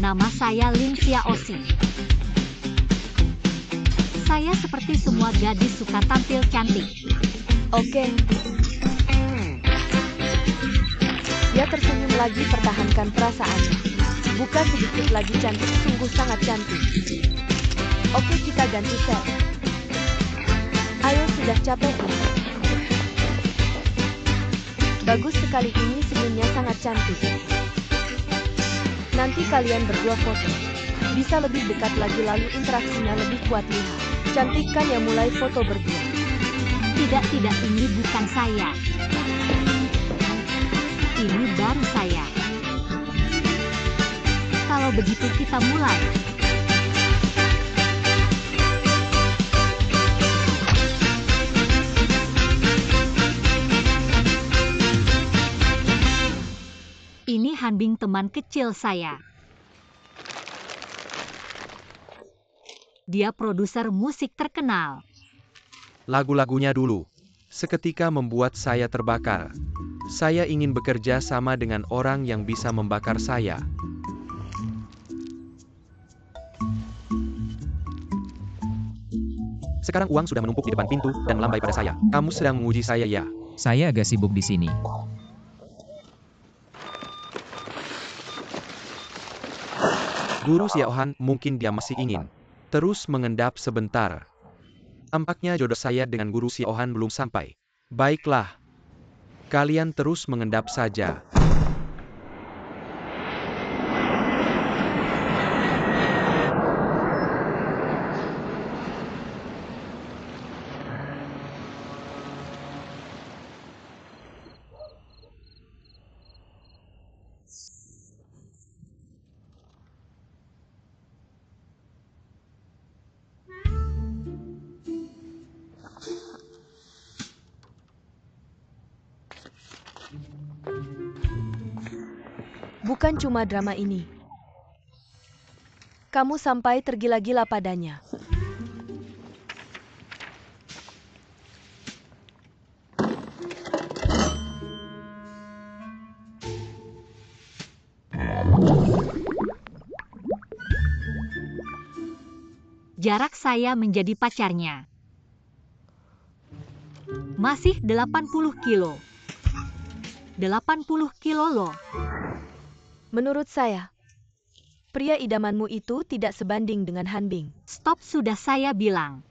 Nama saya Lin Xiaoxi. Saya seperti semua gadis suka tampil cantik. Oke. Dia tersenyum lagi, pertahankan perasaannya. Bukan sedikit lagi cantik, sungguh sangat cantik. Oke, kita ganti set. Ayo, sudah capek ini. Bagus sekali, ini senyumnya sangat cantik. Nanti kalian berdua foto. Bisa lebih dekat lagi, lalu interaksinya lebih kuat. Lihat. Cantik kan ya, mulai foto berdua. Tidak, ini bukan saya. Ini baru saya. Kalau begitu kita mulai. Ini Hanbing, teman kecil saya. Dia produser musik terkenal. Lagu-lagunya dulu seketika membuat saya terbakar. Saya ingin bekerja sama dengan orang yang bisa membakar saya. Sekarang uang sudah menumpuk di depan pintu dan melambai pada saya. Kamu sedang menguji saya, ya? Saya agak sibuk di sini. Guru Xiaohan, mungkin dia masih ingin terus mengendap sebentar. Tampaknya jodoh saya dengan Guru Xiaohan belum sampai. Baiklah. Kalian terus mengendap saja. Bukan cuma drama ini. Kamu sampai tergila-gila padanya. Jarak saya menjadi pacarnya. Masih 80 kilo. 80 kilo loh. Menurut saya, pria idamanmu itu tidak sebanding dengan Hanbing. Stop, sudah saya bilang.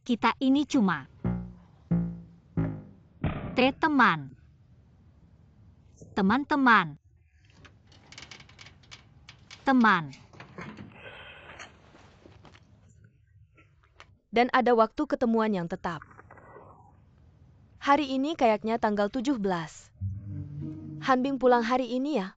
Kita ini cuma teman. Teman-teman. Teman. Dan ada waktu ketemuan yang tetap. Hari ini kayaknya tanggal 17. Hanbing pulang hari ini ya?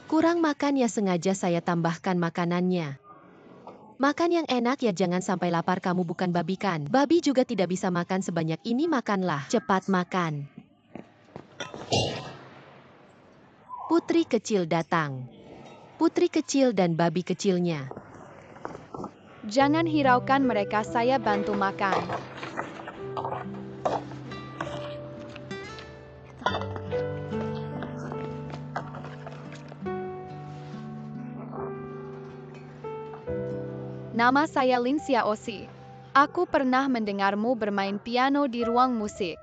Kurang makan ya, sengaja saya tambahkan makanannya. Makan yang enak ya, jangan sampai lapar, kamu bukan babi kan? Babi juga tidak bisa makan sebanyak ini, makanlah. Cepat makan. Putri kecil datang. Putri kecil dan babi kecilnya. Jangan hiraukan mereka, saya bantu makan. Nama saya Lin Xiaoxi. Aku pernah mendengarmu bermain piano di ruang musik.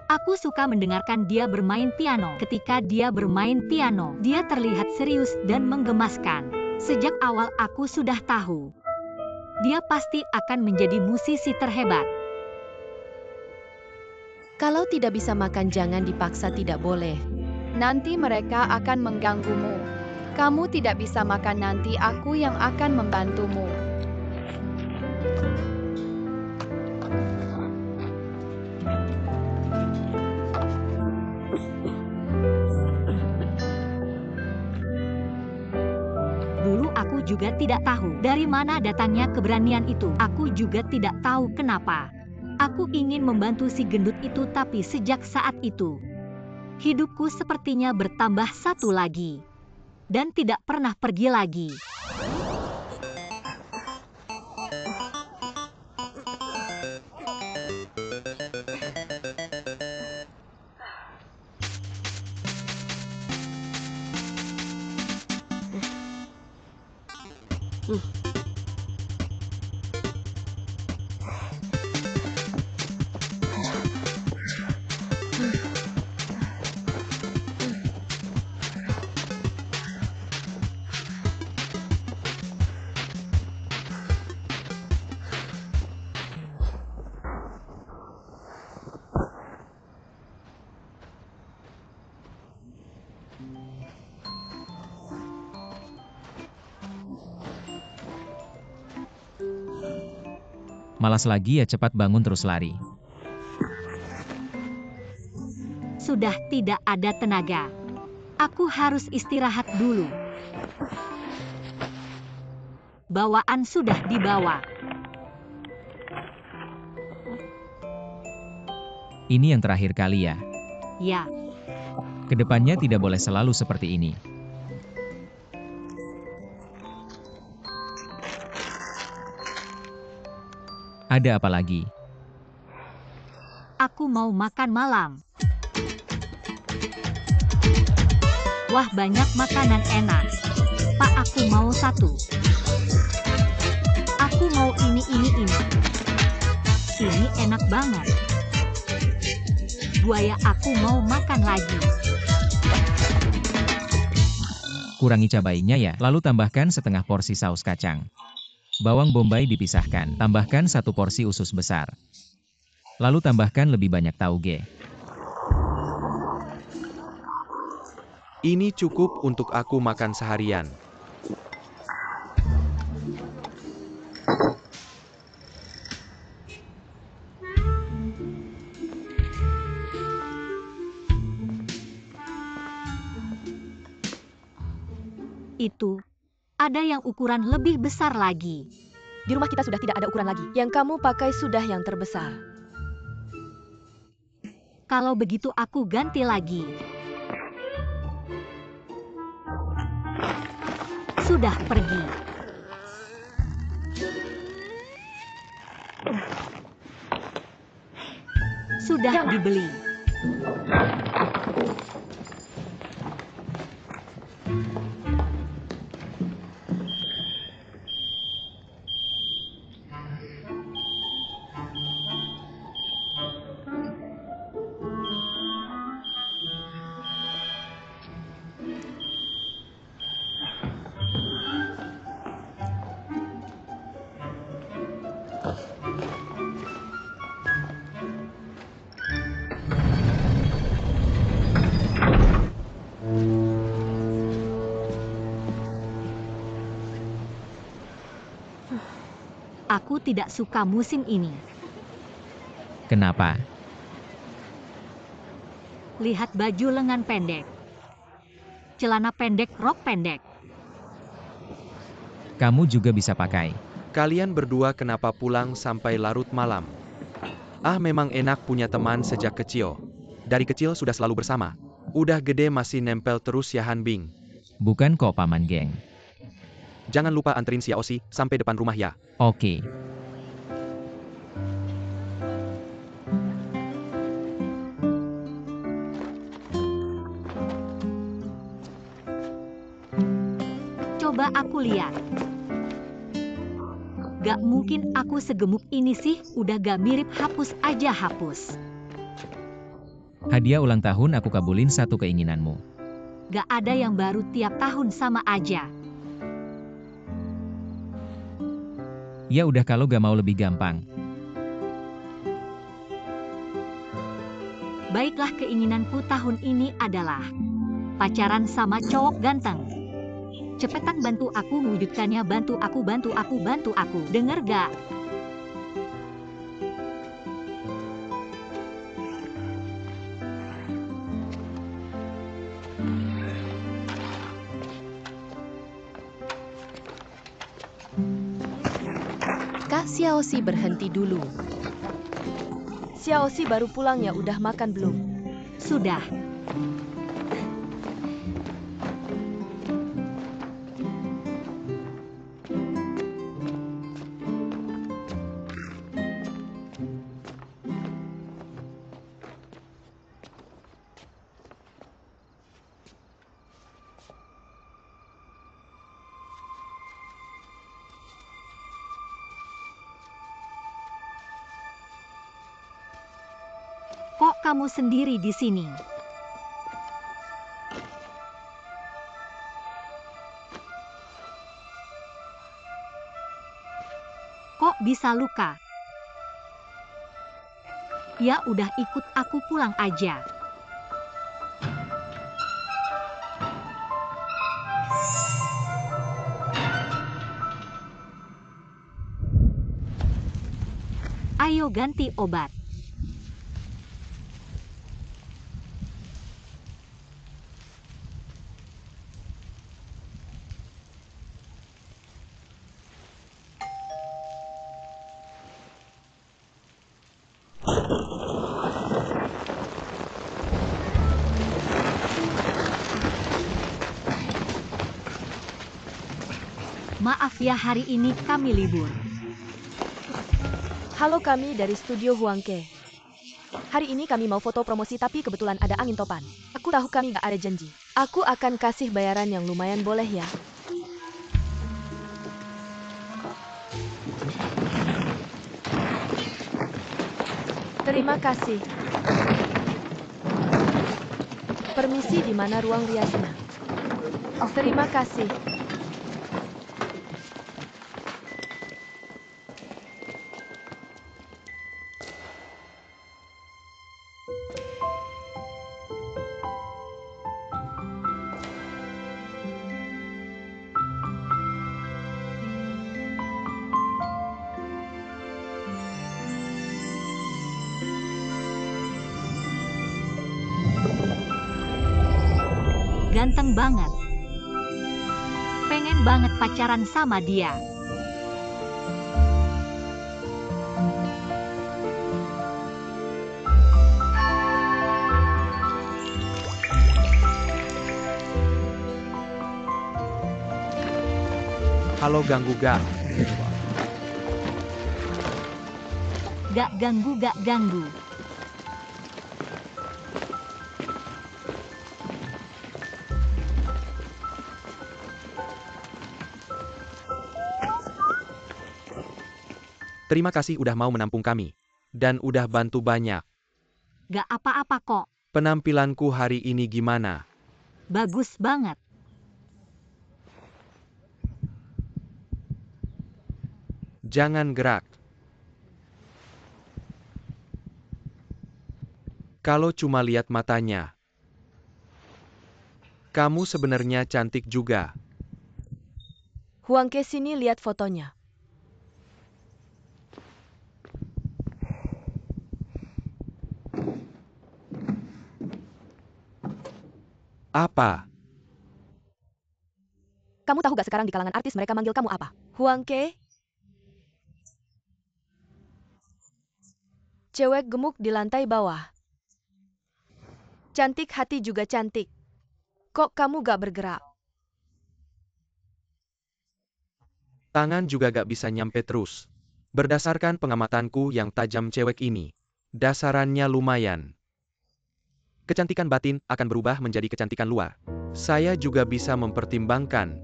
Aku suka mendengarkan dia bermain piano. Ketika dia bermain piano, dia terlihat serius dan menggemaskan. Sejak awal aku sudah tahu. Dia pasti akan menjadi musisi terhebat. Kalau tidak bisa makan jangan dipaksa, tidak boleh. Nanti mereka akan mengganggumu. Kamu tidak bisa makan, nanti aku yang akan membantumu. juga tidak tahu dari mana datangnya keberanian itu. Aku juga tidak tahu kenapa. Aku ingin membantu si gendut itu, tapi sejak saat itu, hidupku sepertinya bertambah satu lagi. Dan tidak pernah pergi lagi. Malas lagi ya, cepat bangun terus lari. Sudah tidak ada tenaga. Aku harus istirahat dulu. Bawaan sudah dibawa. Ini yang terakhir kali ya. Ya, Kedepannya tidak boleh selalu seperti ini. Ada apa lagi? aku mau makan malam. Wah, banyak makanan enak. Pak, aku mau satu. Aku mau ini. Ini enak banget. Buaya, aku mau makan lagi. Kurangi cabainya ya, lalu tambahkan setengah porsi saus kacang. Bawang bombay dipisahkan, tambahkan 1 porsi usus besar. Lalu tambahkan lebih banyak tauge. Ini cukup untuk aku makan seharian. Itu. Ada yang ukuran lebih besar lagi. Di rumah kita sudah tidak ada ukuran lagi. Yang kamu pakai sudah yang terbesar. Kalau begitu aku ganti lagi. Sudah pergi. Sudah dibeli. Aku tidak suka musim ini. Kenapa? Lihat baju lengan pendek. Celana pendek, rok pendek. Kamu juga bisa pakai. Kalian berdua kenapa pulang sampai larut malam? Ah, memang enak punya teman sejak kecil. Dari kecil sudah selalu bersama. Udah gede masih nempel terus ya Han Bing. Bukan kok paman geng. Jangan lupa anterin si Osi sampai depan rumah ya. Oke. Coba aku lihat. Gak mungkin aku segemuk ini sih, udah gak mirip, hapus aja hapus. Hadiah ulang tahun aku kabulin 1 keinginanmu. Gak ada yang baru tiap tahun, sama aja. Ya udah, kalau gak mau lebih gampang. Baiklah, keinginanku tahun ini adalah pacaran sama cowok ganteng. Cepetan bantu aku mewujudkannya, bantu aku. Dengar gak? Xiaoxi berhenti dulu. Xiaoxi baru pulang ya, udah makan belum? Sudah. Kok kamu sendiri di sini? Kok bisa luka? Ya udah ikut aku pulang aja. Ayo ganti obat. Maaf ya, hari ini kami libur. Halo, kami dari studio Huangke. Hari ini kami mau foto promosi tapi kebetulan ada angin topan. Aku tahu kami gak ada janji. Aku akan kasih bayaran yang lumayan, boleh ya? Terima kasih. Permisi, di mana ruang riasnya? Terima kasih. Ganteng banget. Pengen banget pacaran sama dia. Halo ganggu gak? Gak ganggu, gak ganggu. Terima kasih udah mau menampung kami. Dan udah bantu banyak. Gak apa-apa kok. Penampilanku hari ini gimana? Bagus banget. Jangan gerak. Kalau cuma lihat matanya. Kamu sebenarnya cantik juga. Huangke, sini lihat fotonya. Apa? Kamu tahu gak sekarang di kalangan artis mereka manggil kamu apa? Huangke? Cewek gemuk di lantai bawah. Cantik hati juga cantik. Kok kamu gak bergerak? Tangan juga gak bisa nyampe terus. Berdasarkan pengamatanku yang tajam, cewek ini dasarannya lumayan. Kecantikan batin akan berubah menjadi kecantikan luar. Saya juga bisa mempertimbangkan.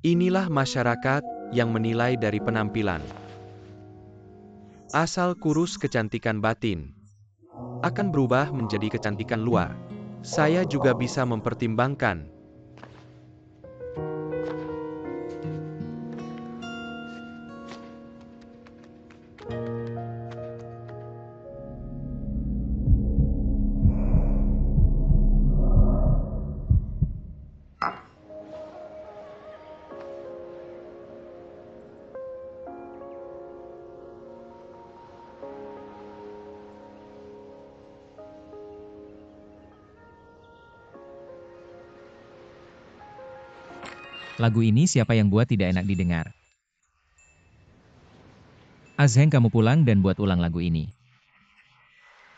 Inilah masyarakat yang menilai dari penampilan. Asal kurus, kecantikan batin akan berubah menjadi kecantikan luar. Saya juga bisa mempertimbangkan. Lagu ini siapa yang buat tidak enak didengar? Azheng, kamu pulang dan buat ulang lagu ini.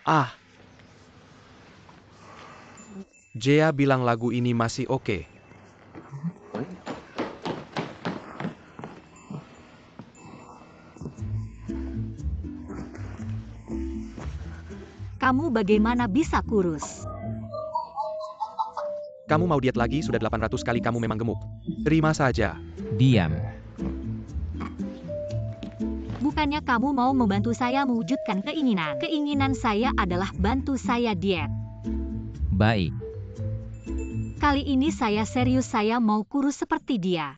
Ah. Jia bilang lagu ini masih oke. Kamu bagaimana bisa kurus? Kamu mau diet lagi? Sudah 800 kali kamu memang gemuk. Terima saja. Diam. Bukannya kamu mau membantu saya mewujudkan keinginan? Keinginan saya adalah bantu saya diet. Baik. Kali ini saya serius, saya mau kurus seperti dia.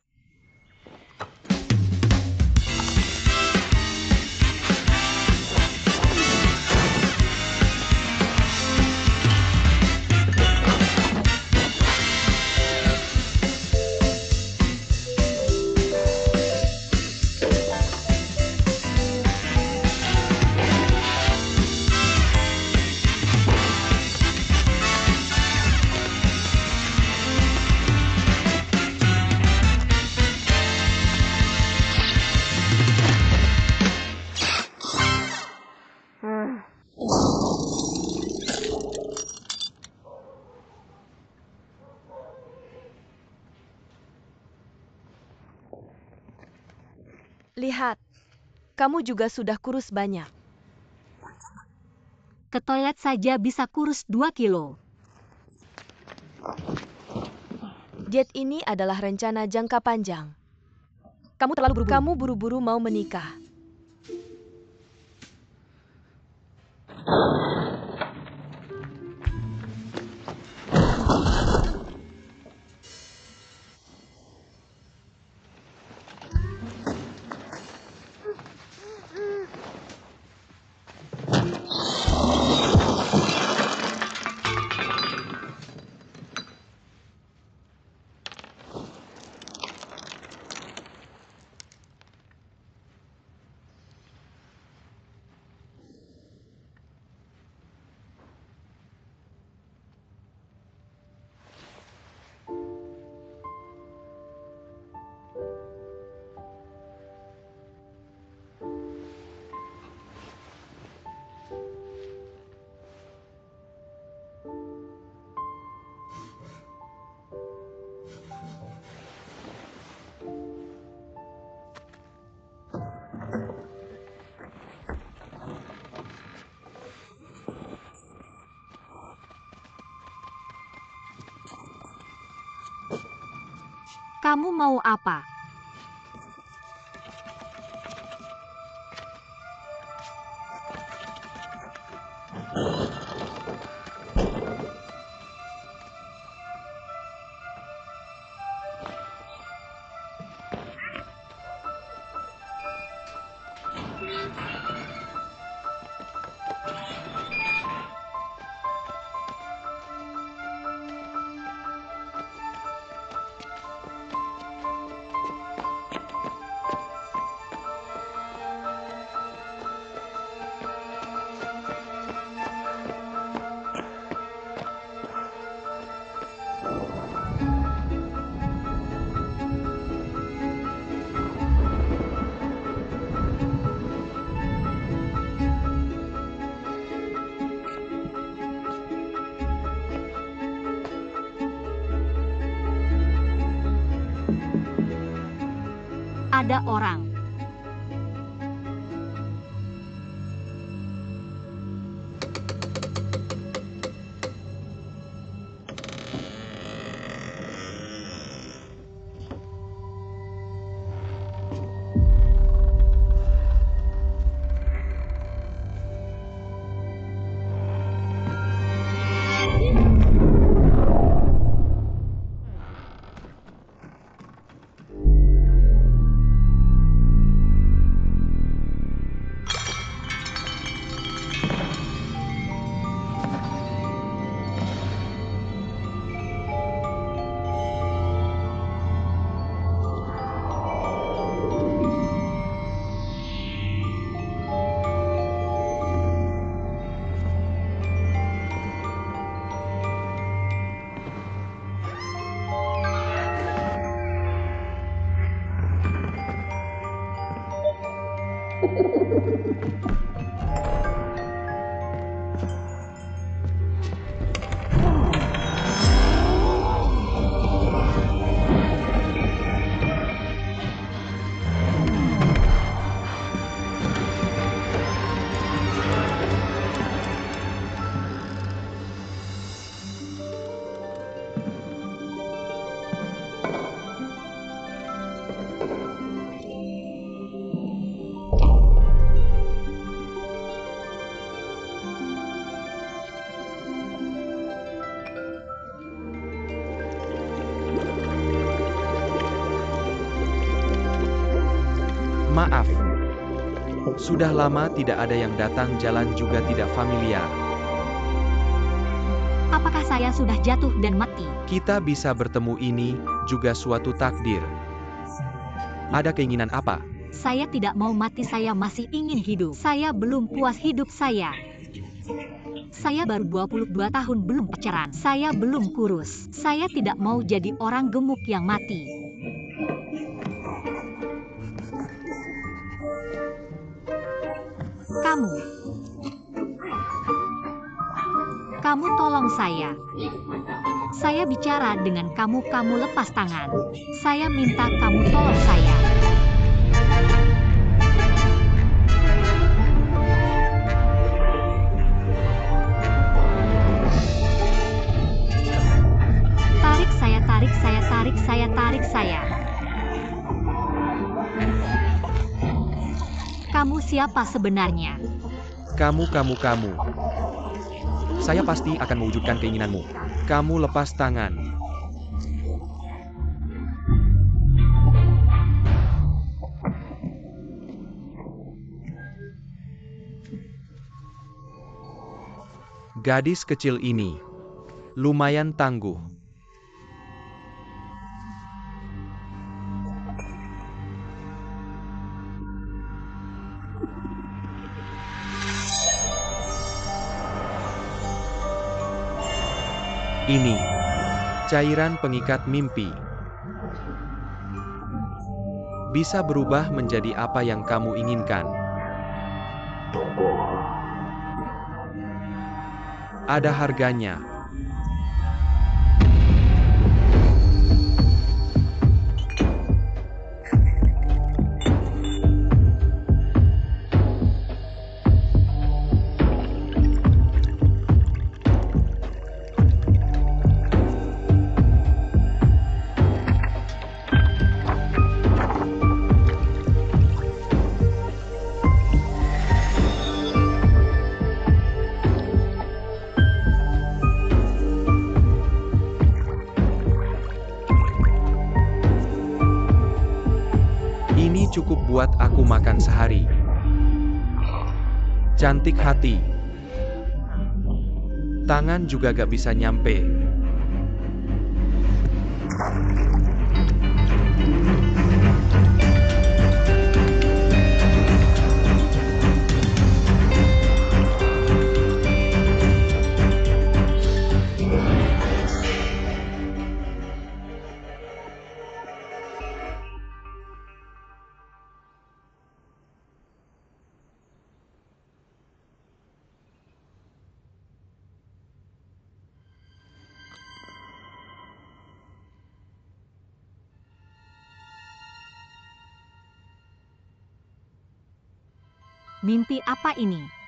Lihat, kamu juga sudah kurus banyak. Ke toilet saja bisa kurus 2 kilo. Diet ini adalah rencana jangka panjang. Kamu buru-buru mau menikah. Kamu mau apa? Ada orang. Maaf. Sudah lama tidak ada yang datang, jalan juga tidak familiar. Apakah saya sudah jatuh dan mati? Kita bisa bertemu ini juga suatu takdir. Ada keinginan apa? Saya tidak mau mati, saya masih ingin hidup. Saya belum puas hidup saya. Saya baru 22 tahun belum pacaran. Saya belum kurus. Saya tidak mau jadi orang gemuk yang mati. Kamu tolong saya. Saya bicara dengan kamu, kamu lepas tangan. Saya minta kamu tolong saya. Tarik saya, tarik saya, tarik saya, tarik saya. Kamu siapa sebenarnya? Kamu. Saya pasti akan mewujudkan keinginanmu. Kamu lepas tangan. Gadis kecil ini lumayan tangguh. Ini cairan pengikat mimpi. Bisa berubah menjadi apa yang kamu inginkan. Ada harganya. Ini cukup buat aku makan sehari. Cantik hati. Tangan juga gak bisa nyampe. Mimpi apa ini?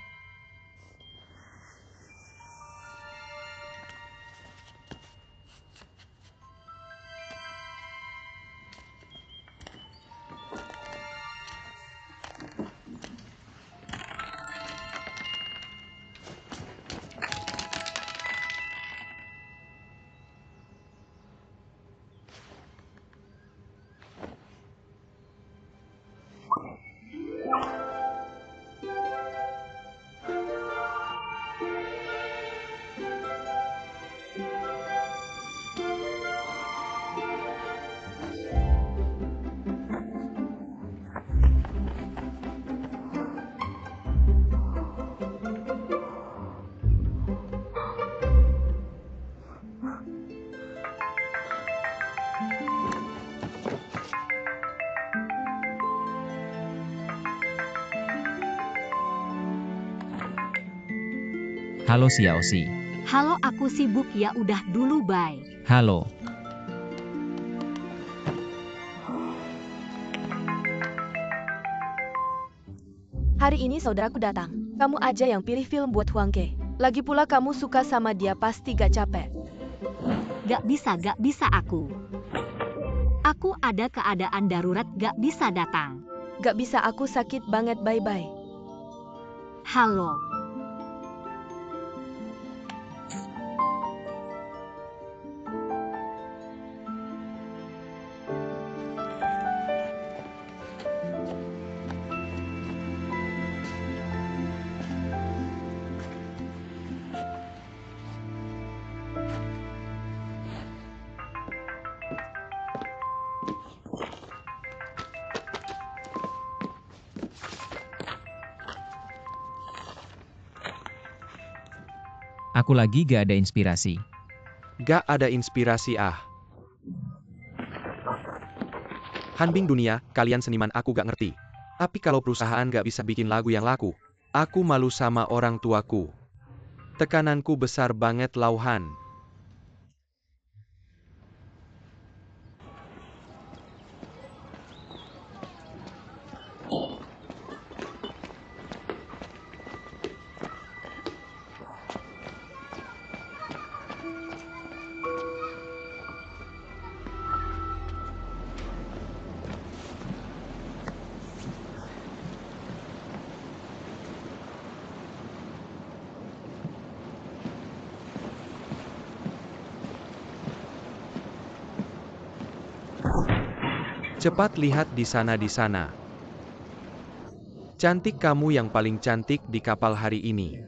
Halo Xiaoxi. Halo, aku sibuk ya, udah dulu, bye. Halo. Hari ini saudaraku datang. Kamu aja yang pilih film buat Huang Ke. Lagi pula kamu suka sama dia, pasti gak capek. Gak bisa aku. Aku ada keadaan darurat, gak bisa datang. Gak bisa, aku sakit banget, bye-bye. Halo. Aku lagi gak ada inspirasi. Gak ada inspirasi ah. Hanbing dunia, kalian seniman aku gak ngerti. Tapi kalau perusahaan gak bisa bikin lagu yang laku, aku malu sama orang tuaku. Tekananku besar banget Lauhan. Cepat lihat di sana. Cantik, kamu yang paling cantik di kapal hari ini.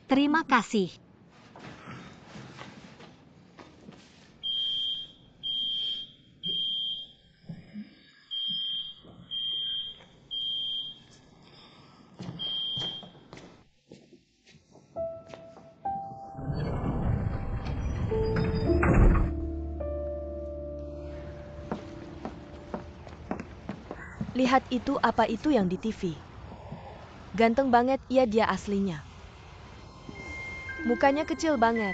Terima kasih. Lihat itu, apa itu yang di TV? Ganteng banget, iya dia aslinya. Mukanya kecil banget.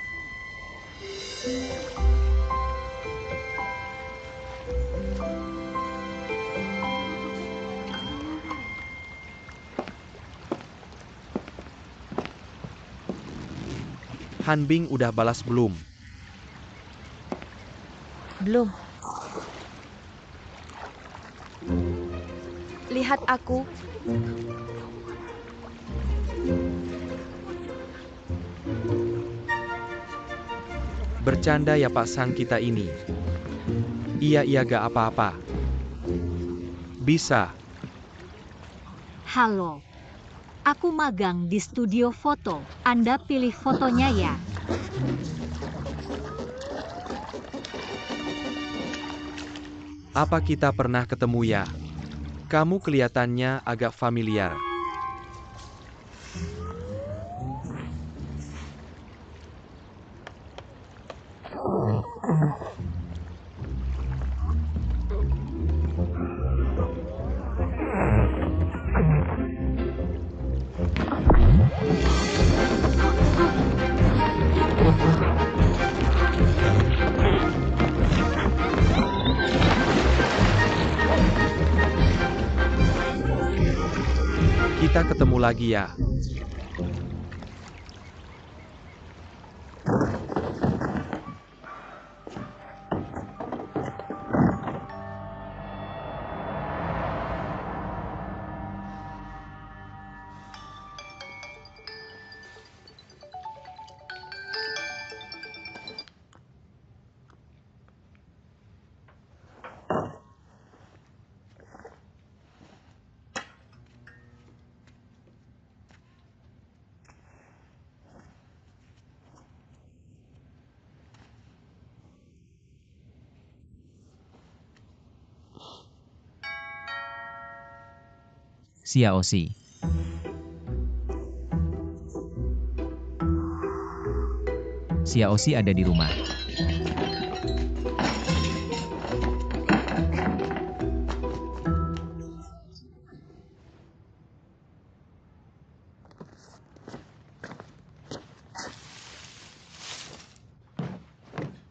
Hanbing udah balas belum? Belum. Lihat aku. Bercanda ya Pak Sang kita ini. Iya gak apa-apa. Bisa. Halo. Aku magang di studio foto. Anda pilih fotonya ya. Apa kita pernah ketemu ya? Kamu kelihatannya agak familiar. Kita ketemu lagi ya. Xiaoxi. Xiaoxi ada di rumah.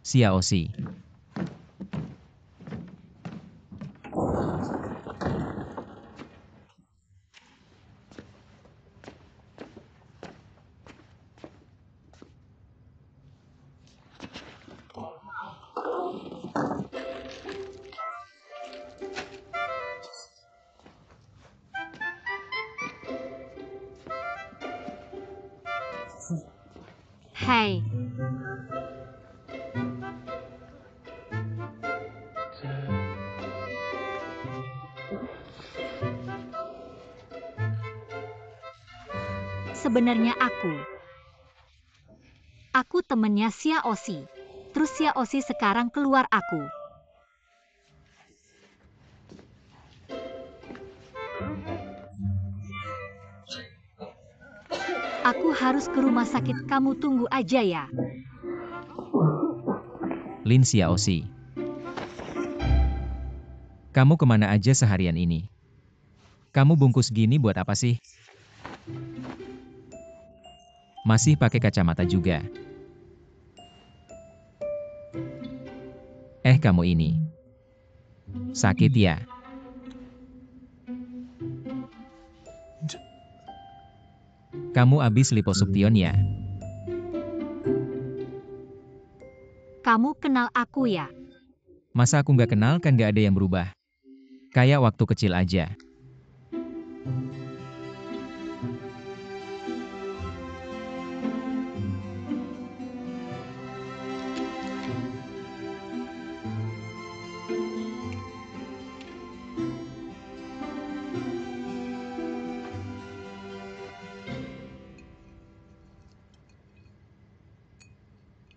Xiaoxi. Hai. Sebenarnya aku temennya Xiaoxi. Terus Xiaoxi sekarang keluar aku. Aku harus ke rumah sakit, kamu tunggu aja ya. Lin Xiaoxi. Kamu kemana aja seharian ini? Kamu bungkus gini buat apa sih? Masih pakai kacamata juga. Kamu ini. Sakit ya? Kamu abis liposuktion ya? Kamu kenal aku ya? Masa aku nggak kenal, kan nggak ada yang berubah. Kayak waktu kecil aja.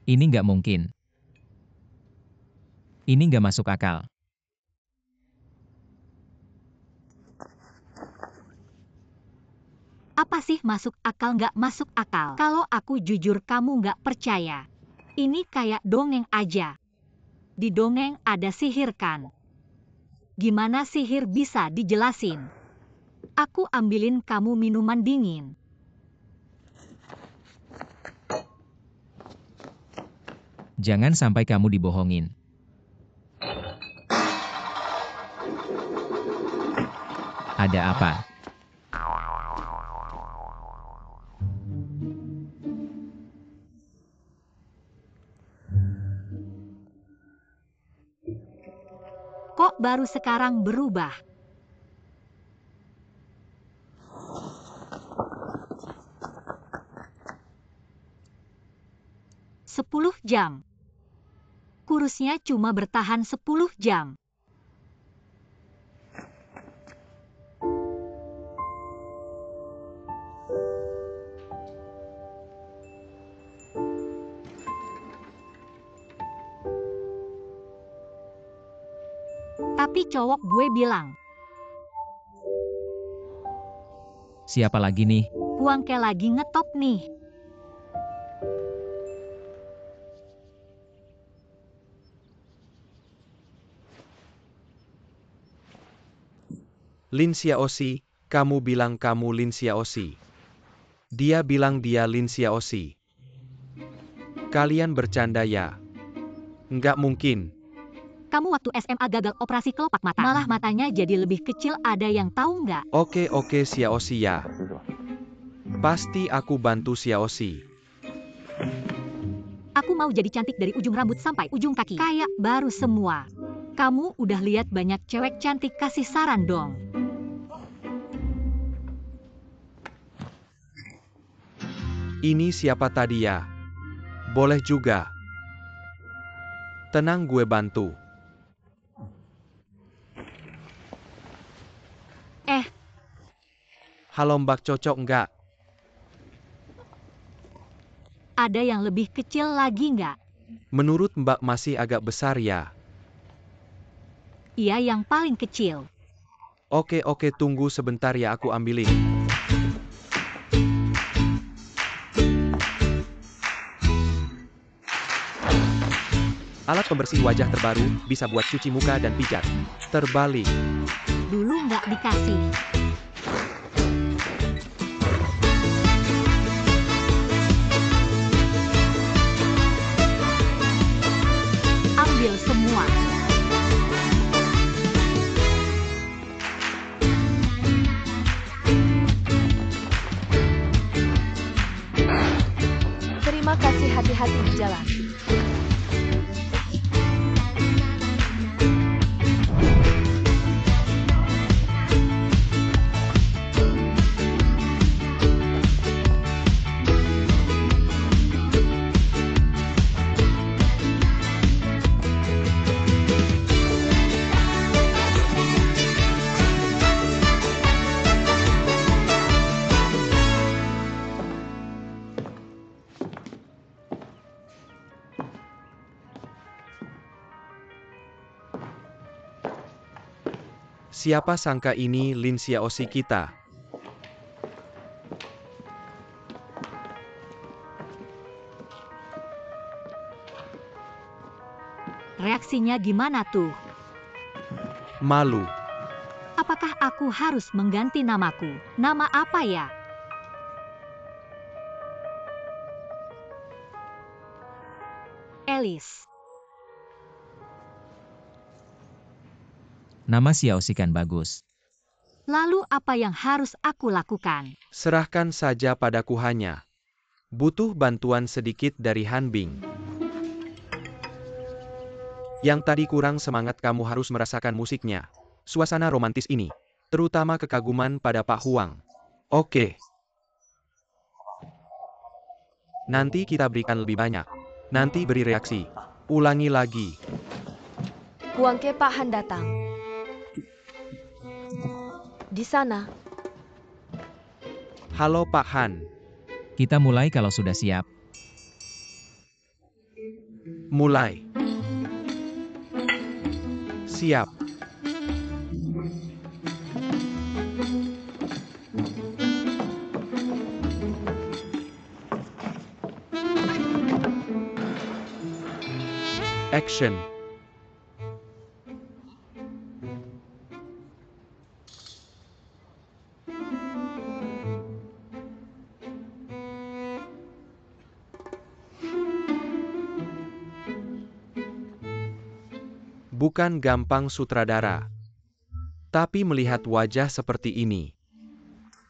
Ini nggak mungkin. Ini nggak masuk akal. Apa sih masuk akal nggak masuk akal? Kalau aku jujur kamu nggak percaya. Ini kayak dongeng aja. Di dongeng ada sihir kan? Gimana sihir bisa dijelasin? Aku ambilin kamu minuman dingin. Jangan sampai kamu dibohongin. Ada apa? Kok baru sekarang berubah? Sepuluh jam. Kurusnya cuma bertahan 10 jam. Tapi cowok gue bilang, Siapa lagi nih? Huangke lagi ngetop nih. Lin Xiaoxi, kamu bilang kamu Lin Xiaoxi. Dia bilang dia Lin Xiaoxi. Kalian bercanda ya? Nggak mungkin. Kamu waktu SMA gagal operasi kelopak mata. Malah matanya jadi lebih kecil, ada yang tahu nggak? Oke, Xiaoxi ya. Pasti aku bantu Xiaoxi. Aku mau jadi cantik dari ujung rambut sampai ujung kaki. Kayak baru semua. Kamu udah lihat banyak cewek cantik, kasih saran dong. Ini siapa tadi ya? Boleh juga. Tenang, gue bantu. Halo Mbak, cocok nggak? Ada yang lebih kecil lagi nggak? Menurut Mbak masih agak besar ya? Iya, yang paling kecil. Oke, tunggu sebentar ya, aku ambilin. Alat pembersih wajah terbaru, bisa buat cuci muka dan pijat. Terbalik. Dulu nggak dikasih. Ambil semua. Terima kasih, hati-hati di jalan. Siapa sangka ini Lin Xiaoxi kita. Reaksinya gimana tuh? Malu. Apakah aku harus mengganti namaku? Nama apa ya? Alice. Nama Xiaoxi kan bagus. Lalu apa yang harus aku lakukan? Serahkan saja padaku, hanya butuh bantuan sedikit dari Han Bing. Yang tadi kurang semangat, kamu harus merasakan musiknya. Suasana romantis ini. Terutama kekaguman pada Pak Huang. Oke. Nanti kita berikan lebih banyak. Nanti beri reaksi. Ulangi lagi. Huang Ke, Pak Han datang. Di sana. Halo Pak Han. Kita mulai kalau sudah siap. Mulai. Siap. Action. Bukan gampang sutradara. Tapi melihat wajah seperti ini,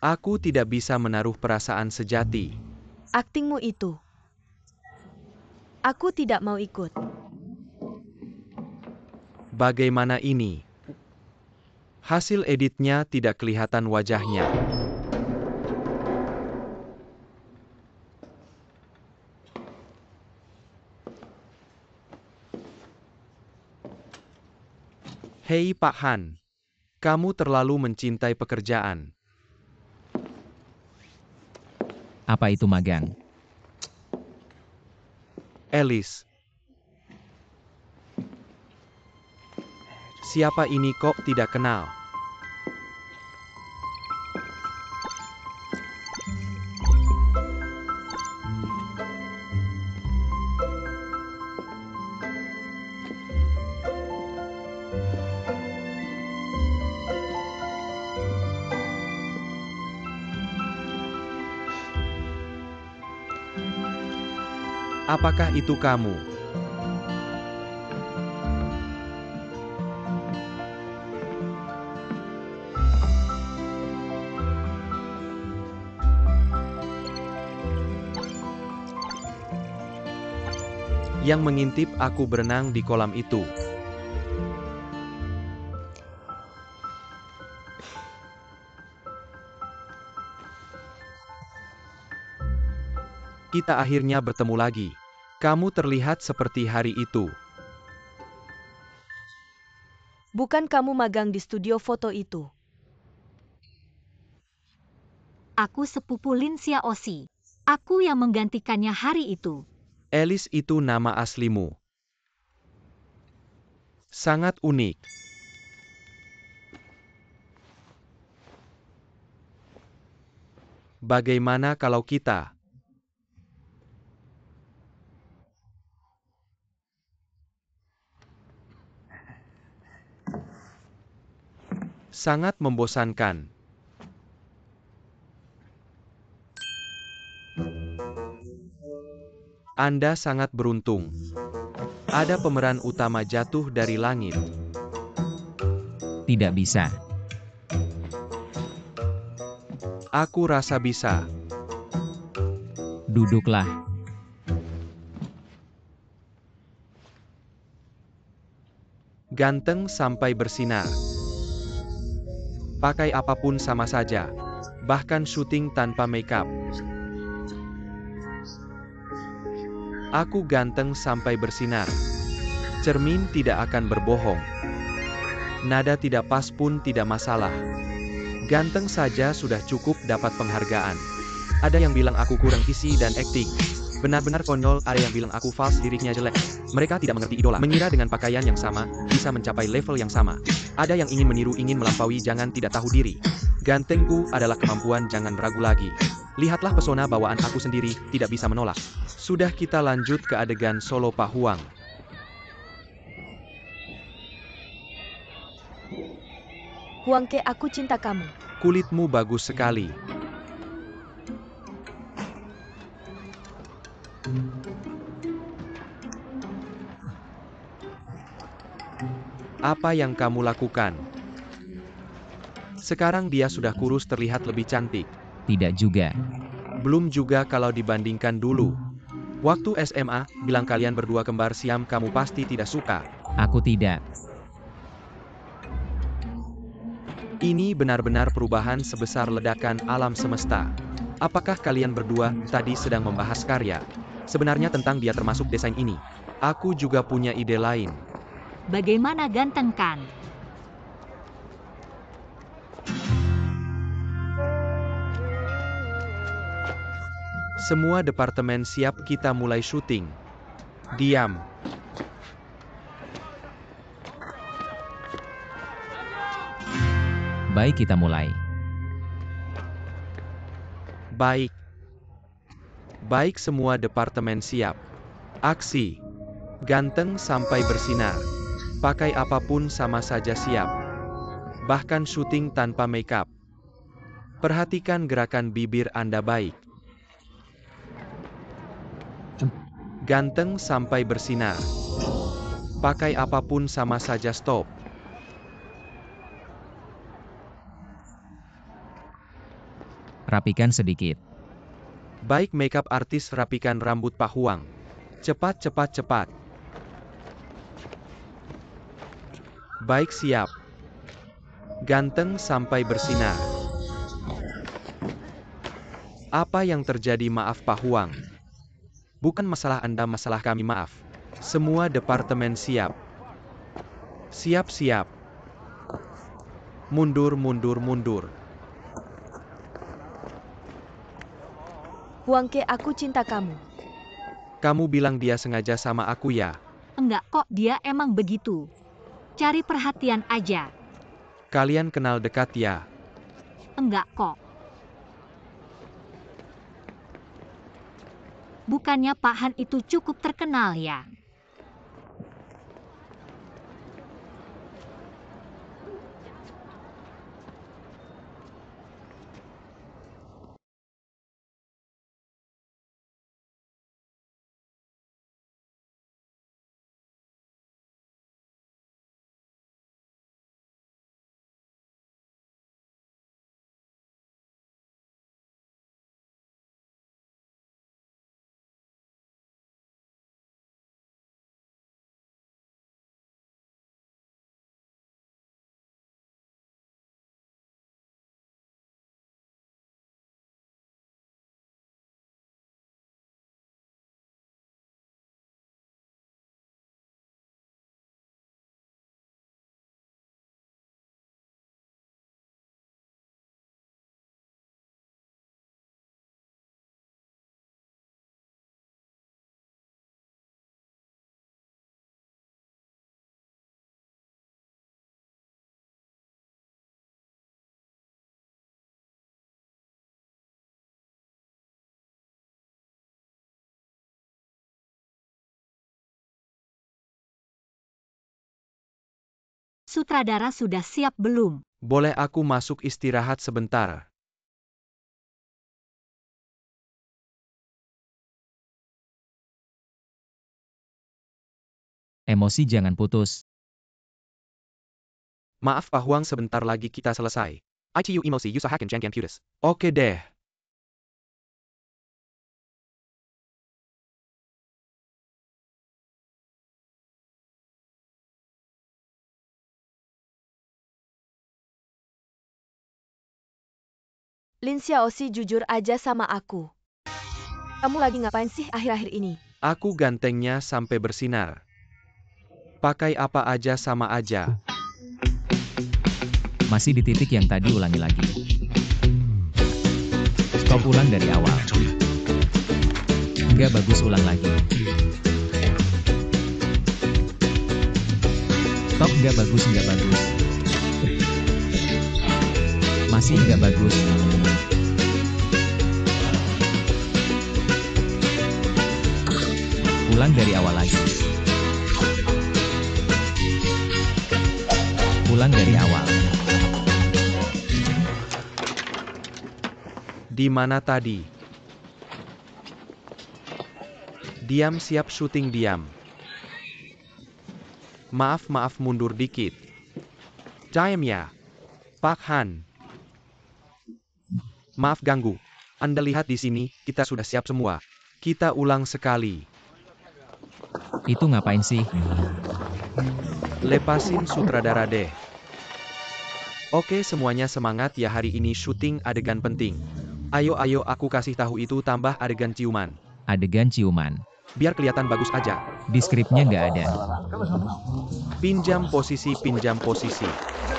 aku tidak bisa menaruh perasaan sejati. Aktingmu itu. Aku tidak mau ikut. Bagaimana ini? Hasil editnya tidak kelihatan wajahnya. Hei Pak Han, kamu terlalu mencintai pekerjaan. Apa itu magang? Alice. Siapa ini, kok tidak kenal? Apakah itu kamu? yang mengintip aku berenang di kolam itu. Kita akhirnya bertemu lagi. Kamu terlihat seperti hari itu. Bukan kamu magang di studio foto itu? Aku sepupu Lin Xiaoxi. Aku yang menggantikannya hari itu. Alice itu nama aslimu. Sangat unik. Bagaimana kalau kita sangat membosankan. Anda sangat beruntung. Ada pemeran utama jatuh dari langit. Tidak bisa. Aku rasa bisa. Duduklah. Ganteng sampai bersinar. Pakai apapun sama saja. Bahkan syuting tanpa makeup. Aku ganteng sampai bersinar. Cermin tidak akan berbohong. Nada tidak pas pun tidak masalah. Ganteng saja sudah cukup dapat penghargaan. Ada yang bilang aku kurang isi dan akting. Benar-benar konyol, ada yang bilang aku false, liriknya jelek. Mereka tidak mengerti idola. Mengira dengan pakaian yang sama, bisa mencapai level yang sama. Ada yang ingin meniru, ingin melampaui, jangan tidak tahu diri. Gantengku adalah kemampuan, jangan ragu lagi. Lihatlah pesona bawaan aku sendiri, tidak bisa menolak. Sudah, kita lanjut ke adegan solo Pak Huang. Huangke, aku cinta kamu. Kulitmu bagus sekali. Apa yang kamu lakukan? Sekarang dia sudah kurus, terlihat lebih cantik. Tidak juga. Belum juga kalau dibandingkan dulu. Waktu SMA, bilang kalian berdua kembar siam, kamu pasti tidak suka. Aku tidak. Ini benar-benar perubahan sebesar ledakan alam semesta. Apakah kalian berdua tadi sedang membahas karya sebenarnya tentang dia, termasuk desain ini? Aku juga punya ide lain. Bagaimana, ganteng kan? Semua departemen siap, kita mulai syuting. Diam. Baik, kita mulai. Baik. Baik, semua departemen siap. Aksi. Ganteng sampai bersinar. Pakai apapun sama saja siap. Bahkan syuting tanpa makeup. Perhatikan gerakan bibir Anda baik. Ganteng sampai bersinar. Pakai apapun sama saja stop. Rapikan sedikit. Baik, makeup artis, rapikan rambut Pak Huang. Cepat, cepat, cepat. Baik, siap. Ganteng sampai bersinar. Apa yang terjadi? Maaf Pak Huang. Bukan masalah Anda, masalah kami, maaf. Semua departemen siap. Siap, siap. Mundur, mundur, mundur. Huangke, aku cinta kamu. Kamu bilang dia sengaja sama aku ya? Enggak kok, dia emang begitu. Cari perhatian aja. Kalian kenal dekat ya? Enggak kok. Bukannya Pak Han itu cukup terkenal ya? Sutradara sudah siap belum? Boleh aku masuk istirahat sebentar? Emosi jangan putus. Maaf Pak Huang, sebentar lagi kita selesai. ICU emosi usahakan jangan putus. Oke deh. Lin Xiaoxi, jujur aja sama aku. Kamu lagi ngapain sih akhir-akhir ini? Aku gantengnya sampai bersinar. Pakai apa aja sama aja. Masih di titik yang tadi, ulangi lagi. Stop, ulang dari awal. Nggak bagus, ulang lagi. Stop, nggak bagus, nggak bagus. Masih nggak bagus. Ulang dari awal lagi. Ulang dari awal. Di mana tadi? Diam, siap syuting, diam. Maaf, mundur dikit. Time ya. Pak Han. Maaf ganggu. Anda lihat di sini, kita sudah siap semua. Kita ulang sekali. Itu ngapain sih? Lepasin sutradara deh. Oke, semuanya semangat ya, hari ini syuting adegan penting. Ayo aku kasih tahu itu, tambah adegan ciuman. Adegan ciuman. Biar kelihatan bagus aja. Di skripnya nggak ada. Pinjam posisi.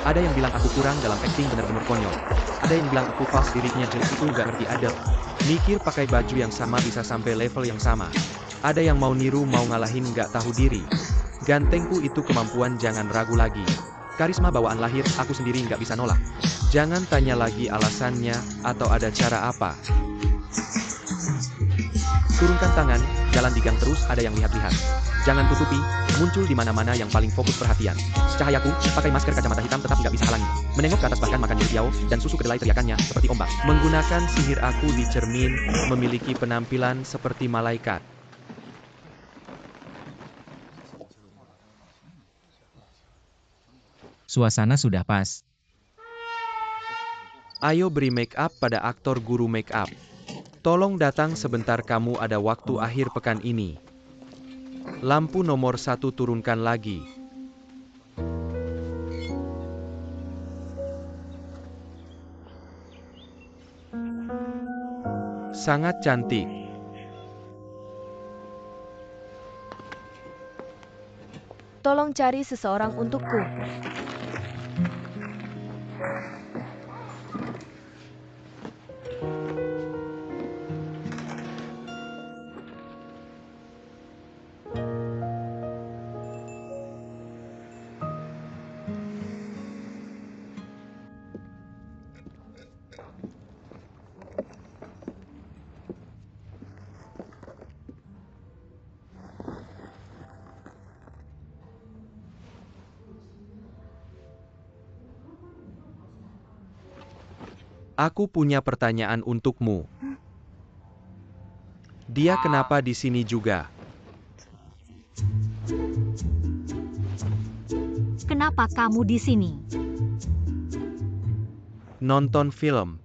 Ada yang bilang aku kurang dalam acting, bener-bener konyol. Ada yang bilang aku pas liriknya jelek, itu nggak ngerti adab. Mikir pakai baju yang sama bisa sampai level yang sama. Ada yang mau niru, mau ngalahin, nggak tahu diri. Gantengku itu kemampuan, jangan ragu lagi. Karisma bawaan lahir, aku sendiri nggak bisa nolak. Jangan tanya lagi alasannya, atau ada cara apa. Turunkan tangan, jalan di gang terus, ada yang lihat-lihat. Jangan tutupi, muncul di mana-mana yang paling fokus perhatian. Cahayaku, pakai masker kacamata hitam tetap nggak bisa halangi. Menengok ke atas bahkan makan Yao, dan susu kedelai teriakannya seperti ombak. Menggunakan sihir aku di cermin, memiliki penampilan seperti malaikat. Suasana sudah pas. Ayo beri make up pada aktor guru make up. Tolong datang sebentar, kamu ada waktu akhir pekan ini. Lampu nomor 1 turunkan lagi. Sangat cantik. Tolong cari seseorang untukku. Aku punya pertanyaan untukmu. Dia kenapa di sini juga? Kenapa kamu di sini? Nonton film.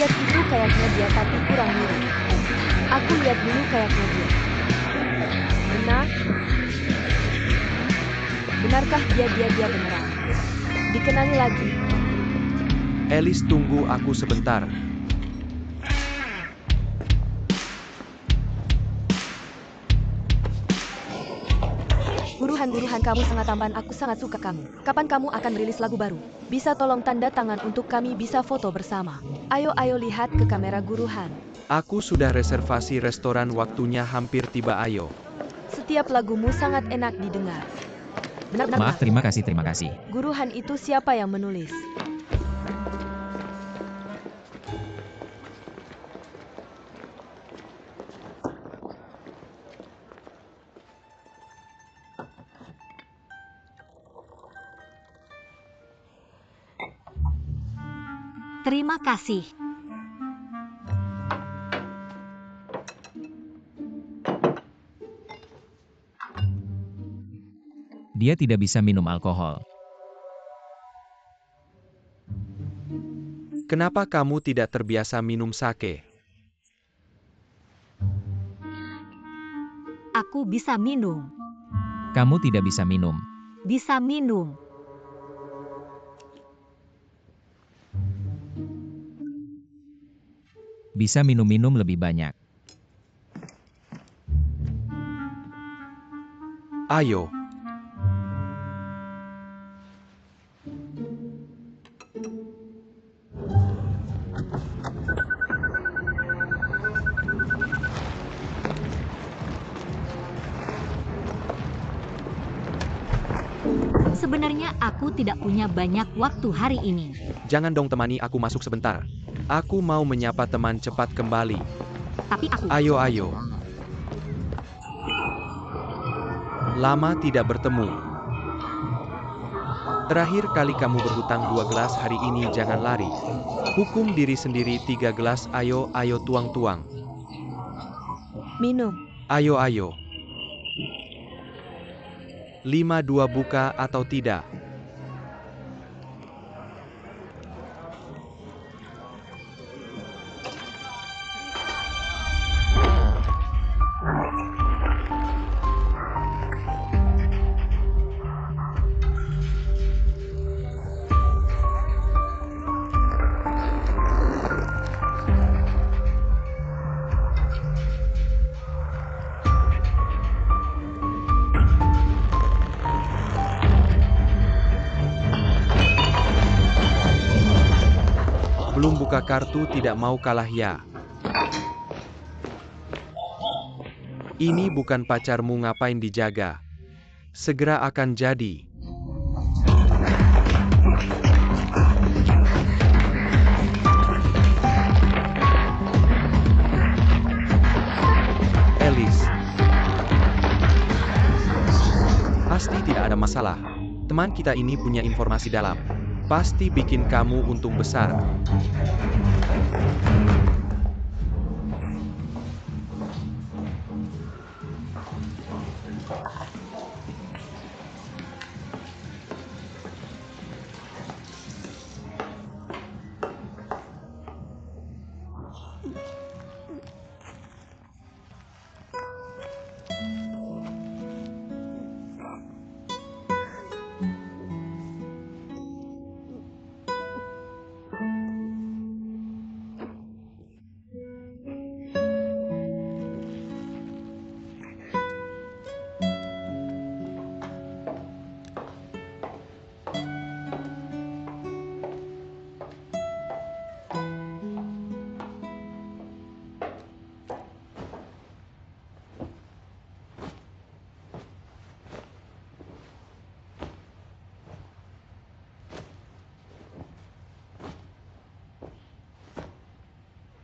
Lihat itu kayaknya dia, tapi kurang mirip. Aku lihat dulu kayaknya dia. Benar? Benarkah dia beneran? Dikenali lagi. Elis, tunggu aku sebentar. Guruhan, kamu sangat tampan, aku sangat suka kamu. Kapan kamu akan rilis lagu baru? Bisa tolong tanda tangan untuk kami bisa foto bersama. Ayo lihat ke kamera Guruhan. Aku sudah reservasi restoran, waktunya hampir tiba, ayo. Setiap lagumu sangat enak didengar. Benar-benar. Maaf, terima kasih. Guru Han itu siapa yang menulis? Terima kasih. Dia tidak bisa minum alkohol. Kenapa kamu tidak terbiasa minum sake? Aku bisa minum. Kamu tidak bisa minum. Bisa minum. Bisa minum-minum lebih banyak. Ayo. Sebenarnya aku tidak punya banyak waktu hari ini. Jangan dong temani aku masuk sebentar. Aku mau menyapa teman cepat kembali. Tapi aku... Ayo. Lama tidak bertemu. Terakhir kali kamu berhutang 2 gelas hari ini, jangan lari. Hukum diri sendiri 3 gelas, ayo tuang. Minum. Ayo. 5-2 buka atau tidak? Belum buka kartu, tidak mau kalah ya. Ini bukan pacarmu, ngapain dijaga? Segera akan jadi. Alice. Pasti tidak ada masalah. Teman kita ini punya informasi dalam. Pasti bikin kamu untung besar.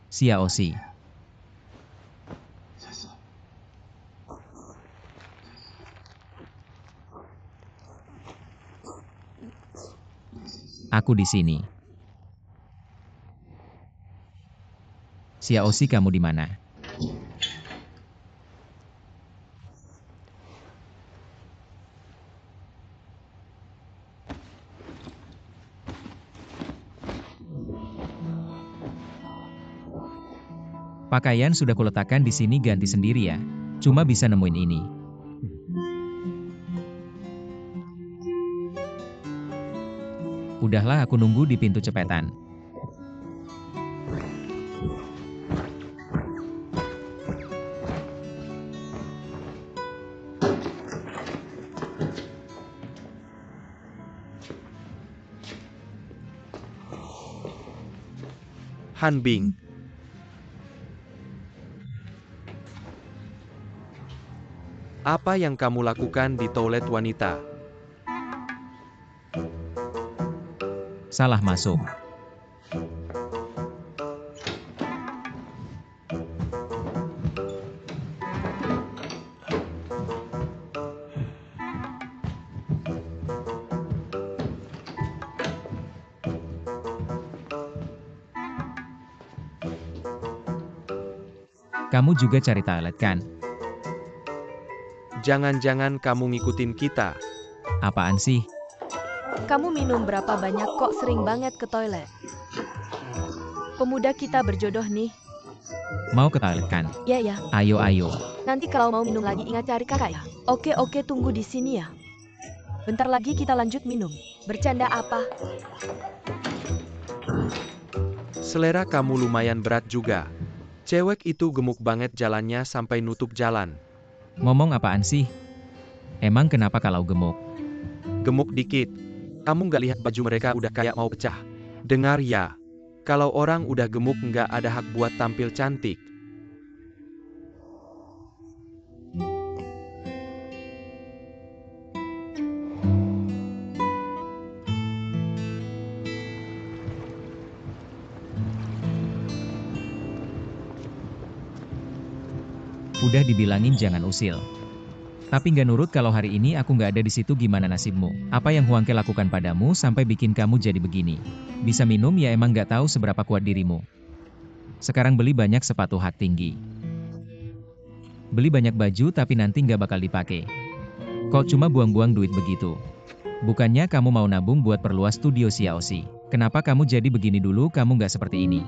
Xiaoxi. Aku di sini. Xiaoxi, kamu di mana? Pakaian sudah kuletakkan di sini, ganti sendiri ya. Cuma bisa nemuin ini. Udahlah, aku nunggu di pintu cepetan. Han Bing. Apa yang kamu lakukan di toilet wanita? Salah masuk. Kamu juga cari toilet kan? Jangan-jangan kamu ngikutin kita. Apaan sih? Kamu minum berapa banyak kok sering banget ke toilet? Pemuda kita berjodoh nih. Mau ke toilet kan? Ya. Ayo ayo. Nanti kalau mau minum lagi ingat cari kakak ya. Oke, tunggu di sini ya. Bentar lagi kita lanjut minum. Bercanda apa? Selera kamu lumayan berat juga. Cewek itu gemuk banget jalannya sampai nutup jalan. Ngomong apaan sih? Emang kenapa kalau gemuk? Gemuk dikit. Kamu nggak lihat baju mereka udah kayak mau pecah? Dengar ya. Kalau orang udah gemuk nggak ada hak buat tampil cantik. Udah dibilangin jangan usil. Tapi nggak nurut kalau hari ini aku nggak ada di situ, gimana nasibmu? Apa yang Huangke lakukan padamu sampai bikin kamu jadi begini? Bisa minum ya, emang nggak tahu seberapa kuat dirimu. Sekarang beli banyak sepatu hak tinggi. Beli banyak baju tapi nanti nggak bakal dipakai. Kok cuma buang-buang duit begitu? Bukannya kamu mau nabung buat perluas studio Xiaoxi? Kenapa kamu jadi begini? Dulu kamu nggak seperti ini.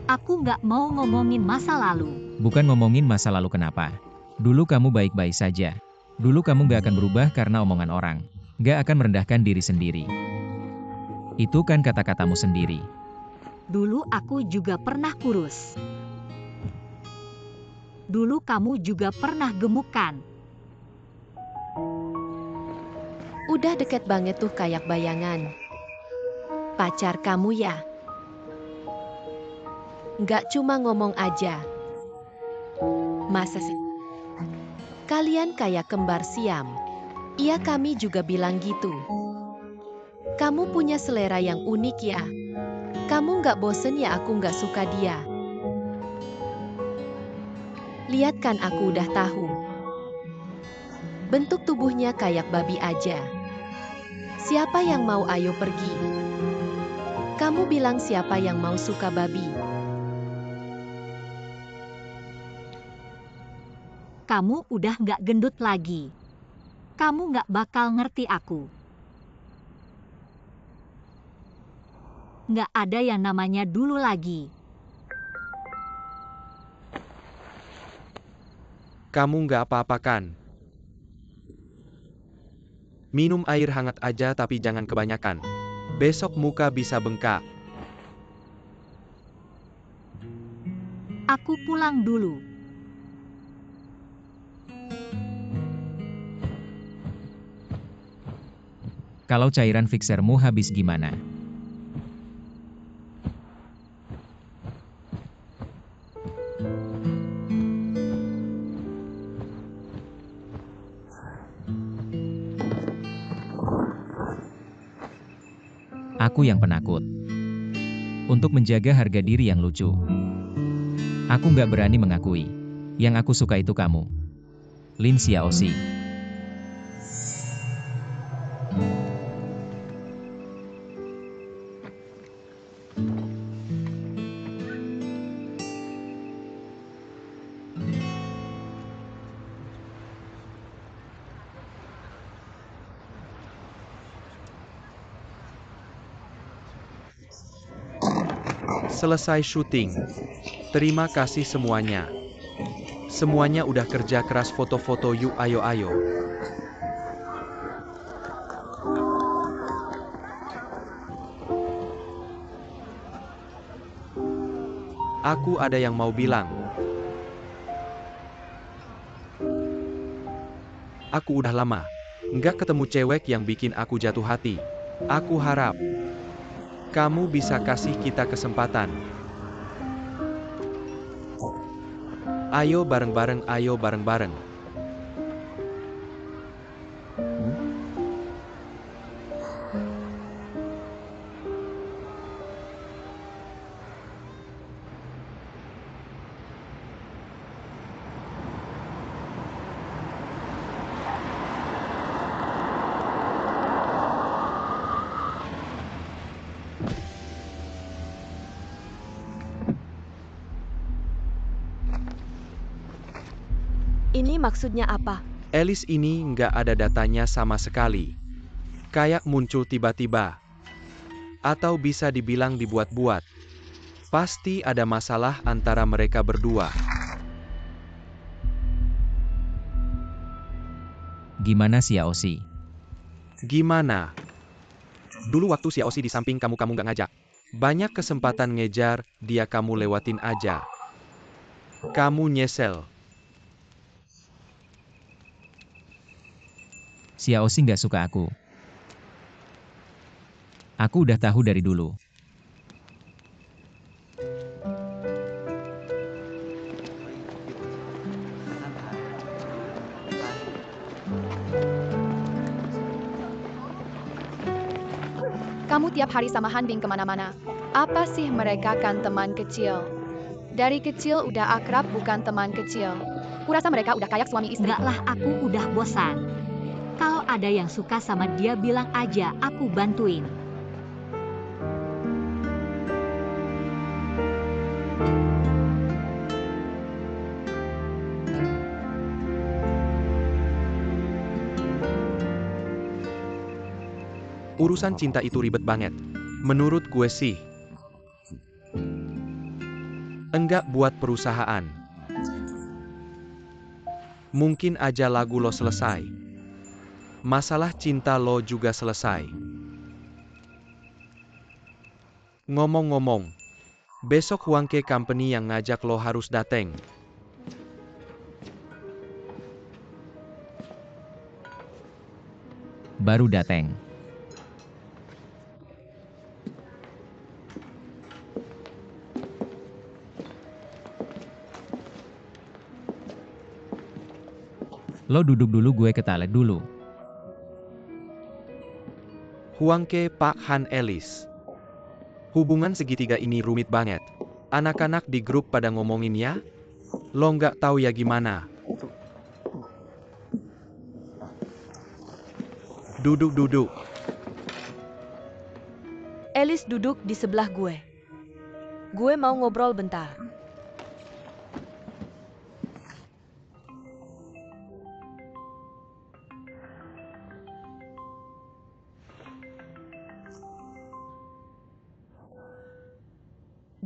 Aku nggak mau ngomongin masa lalu. Bukan ngomongin masa lalu kenapa? Dulu kamu baik-baik saja. Dulu kamu nggak akan berubah karena omongan orang. Nggak akan merendahkan diri sendiri. Itu kan kata-katamu sendiri. Dulu aku juga pernah kurus. Dulu kamu juga pernah gemuk kan? Udah deket banget tuh kayak bayangan. Pacar kamu ya? Nggak cuma ngomong aja. Masa sih? Kalian kayak kembar siam. Iya, kami juga bilang gitu. Kamu punya selera yang unik ya. Kamu nggak bosen ya aku nggak suka dia. Lihat kan aku udah tahu. Bentuk tubuhnya kayak babi aja. Siapa yang mau ayo pergi? Kamu bilang siapa yang mau suka babi? Kamu udah nggak gendut lagi. Kamu nggak bakal ngerti aku. Nggak ada yang namanya dulu lagi. Kamu nggak apa-apa kan? Minum air hangat aja tapi jangan kebanyakan. Besok muka bisa bengkak. Aku pulang dulu. Kalau cairan fixermu habis gimana? Aku yang penakut. Untuk menjaga harga diri yang lucu. Aku nggak berani mengakui. Yang aku suka itu kamu. Lin Xiaoxi. Selesai syuting. Terima kasih semuanya. Semuanya udah kerja keras, foto-foto yuk, ayo. Aku ada yang mau bilang. Aku udah lama nggak ketemu cewek yang bikin aku jatuh hati. Aku harap kamu bisa kasih kita kesempatan. Ayo bareng-bareng, ayo bareng-bareng. Ini maksudnya apa? Alice ini nggak ada datanya sama sekali. Kayak muncul tiba-tiba. Atau bisa dibilang dibuat-buat. Pasti ada masalah antara mereka berdua. Gimana Xiaoxi? Gimana? Dulu waktu Xiaoxi di samping kamu nggak ngajak. Banyak kesempatan ngejar, dia kamu lewatin aja. Kamu nyesel. Xiaoxi nggak suka aku. Aku udah tahu dari dulu. Kamu tiap hari sama Han Bing kemana-mana. Apa sih mereka kan teman kecil? Dari kecil udah akrab bukan teman kecil. Kurasa mereka udah kayak suami istri. Enggak lah, aku udah bosan. Kalau ada yang suka sama dia bilang aja, aku bantuin. Urusan cinta itu ribet banget. Menurut gue sih. Enggak buat perusahaan. Mungkin aja lagu lo selesai. Masalah cinta lo juga selesai. Ngomong-ngomong, besok Huangke Company yang ngajak lo harus dateng. Baru dateng. Lo duduk dulu, gue ke toilet dulu. Huangke Pak Han Alice. Hubungan segitiga ini rumit banget. Anak-anak di grup pada ngomongin ya. Lo nggak tahu ya gimana. Duduk-duduk. Alice duduk di sebelah gue. Gue mau ngobrol bentar.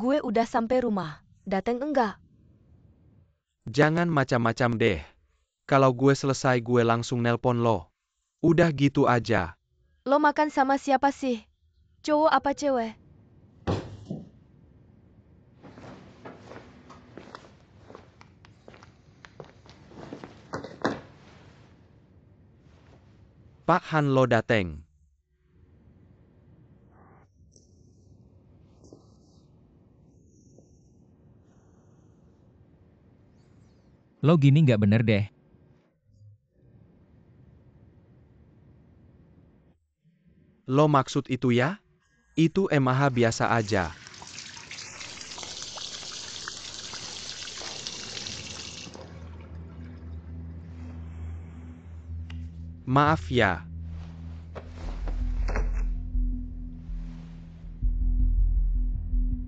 Gue udah sampai rumah. Dateng enggak? Jangan macam-macam deh. Kalau gue selesai gue langsung nelpon lo. Udah gitu aja. Lo makan sama siapa sih? Cowok apa cewek? Pak Han lo dateng. Lo gini nggak bener deh. Lo maksud itu ya? Itu emang biasa aja. Maaf ya.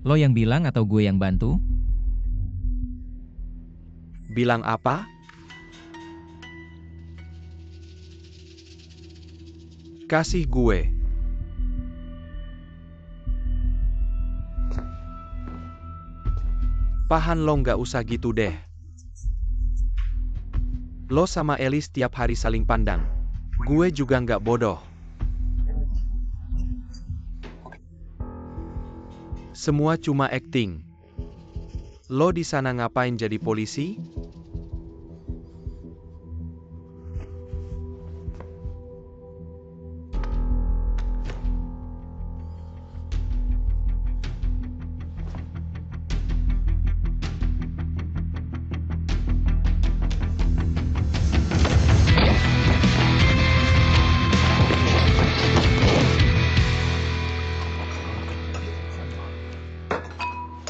Lo yang bilang atau gue yang bantu? Bilang apa? Kasih gue. Pahan lo nggak usah gitu deh. Lo sama Alice tiap hari saling pandang. Gue juga nggak bodoh. Semua cuma acting. Lo di sana ngapain jadi polisi?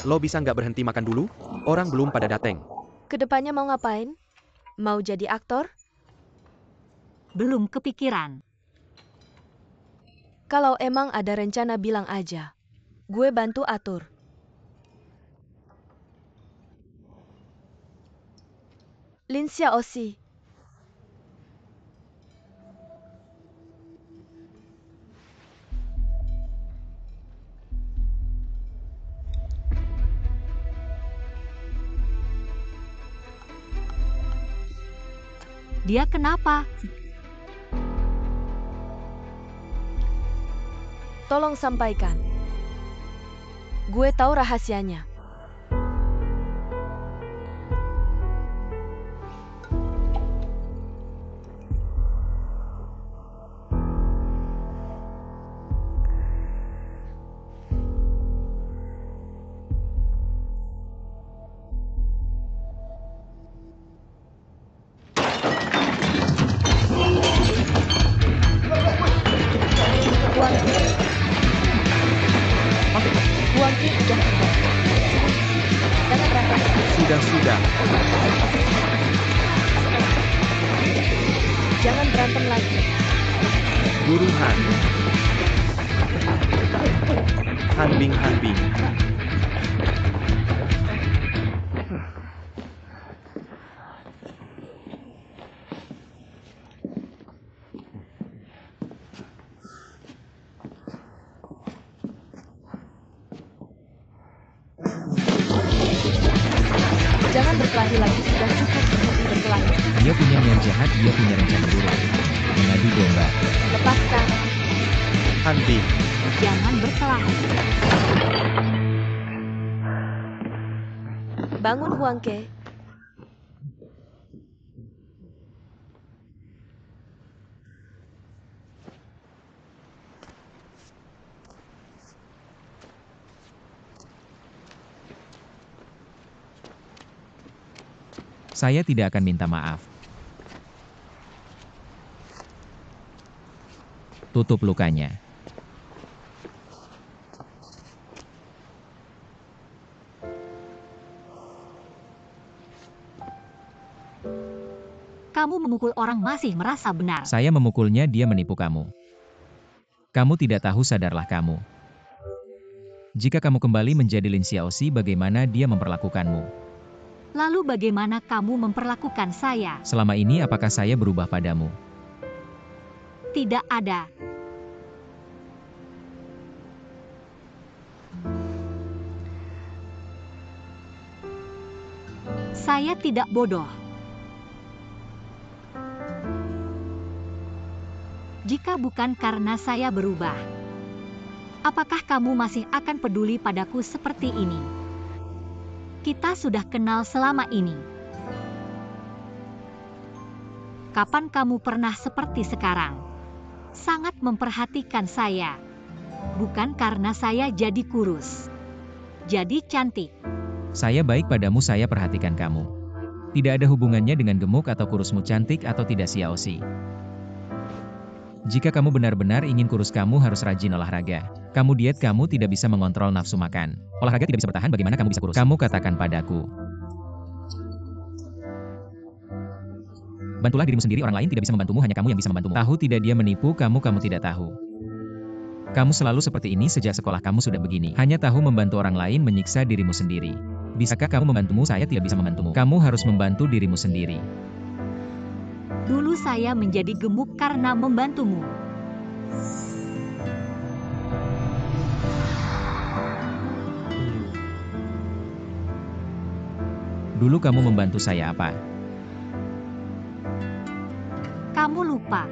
Lo bisa nggak berhenti makan dulu? Orang belum pada dateng. Kedepannya mau ngapain? Mau jadi aktor? Belum kepikiran. Kalau emang ada rencana bilang aja. Gue bantu atur. Lin Xiaoxi. Dia kenapa? Tolong sampaikan. Gue tahu rahasianya. Huangki udah tiba. Jangan berantem. Sudah. Jangan berantem lagi. Guru Han. Hanbing. Jangan berkelahi lagi, sudah cukup berhenti berkelahi. Dia punya niat jahat, dia punya rencana buruk. Mengadu domba. Lepaskan. Hanbing. Jangan berkelahi. Bangun Huangke. Saya tidak akan minta maaf. Tutup lukanya. Kamu memukul orang masih merasa benar. Saya memukulnya, dia menipu kamu. Kamu tidak tahu, sadarlah kamu. Jika kamu kembali menjadi Lin Xiaoxi, bagaimana dia memperlakukanmu? Lalu bagaimana kamu memperlakukan saya? Selama ini apakah saya berubah padamu? Tidak ada. Saya tidak bodoh. Jika bukan karena saya berubah, apakah kamu masih akan peduli padaku seperti ini? Kita sudah kenal selama ini. Kapan kamu pernah seperti sekarang? Sangat memperhatikan saya. Bukan karena saya jadi kurus, jadi cantik. Saya baik padamu, saya perhatikan kamu. Tidak ada hubungannya dengan gemuk atau kurusmu, cantik atau tidak, Xiaoxi. Jika kamu benar-benar ingin kurus, kamu harus rajin olahraga. Kamu diet, kamu tidak bisa mengontrol nafsu makan. Olahraga tidak bisa bertahan, bagaimana kamu bisa kurus? Kamu katakan padaku. Bantulah dirimu sendiri, orang lain tidak bisa membantumu, hanya kamu yang bisa membantumu. Tahu tidak, dia menipu kamu, kamu tidak tahu. Kamu selalu seperti ini sejak sekolah, kamu sudah begini. Hanya tahu membantu orang lain, menyiksa dirimu sendiri. Bisakah kamu membantumu? Saya tidak bisa membantumu. Kamu harus membantu dirimu sendiri. Dulu saya menjadi gemuk karena membantumu. Dulu kamu membantu saya apa? Kamu lupa.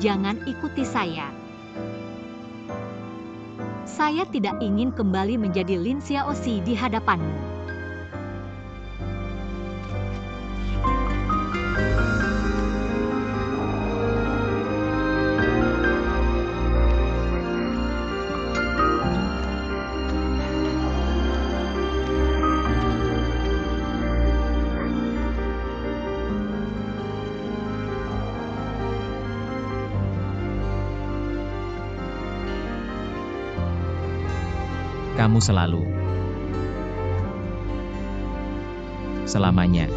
Jangan ikuti saya. Saya tidak ingin kembali menjadi Lin Xiaoxi di hadapanmu. Kamu selalu. Selamanya.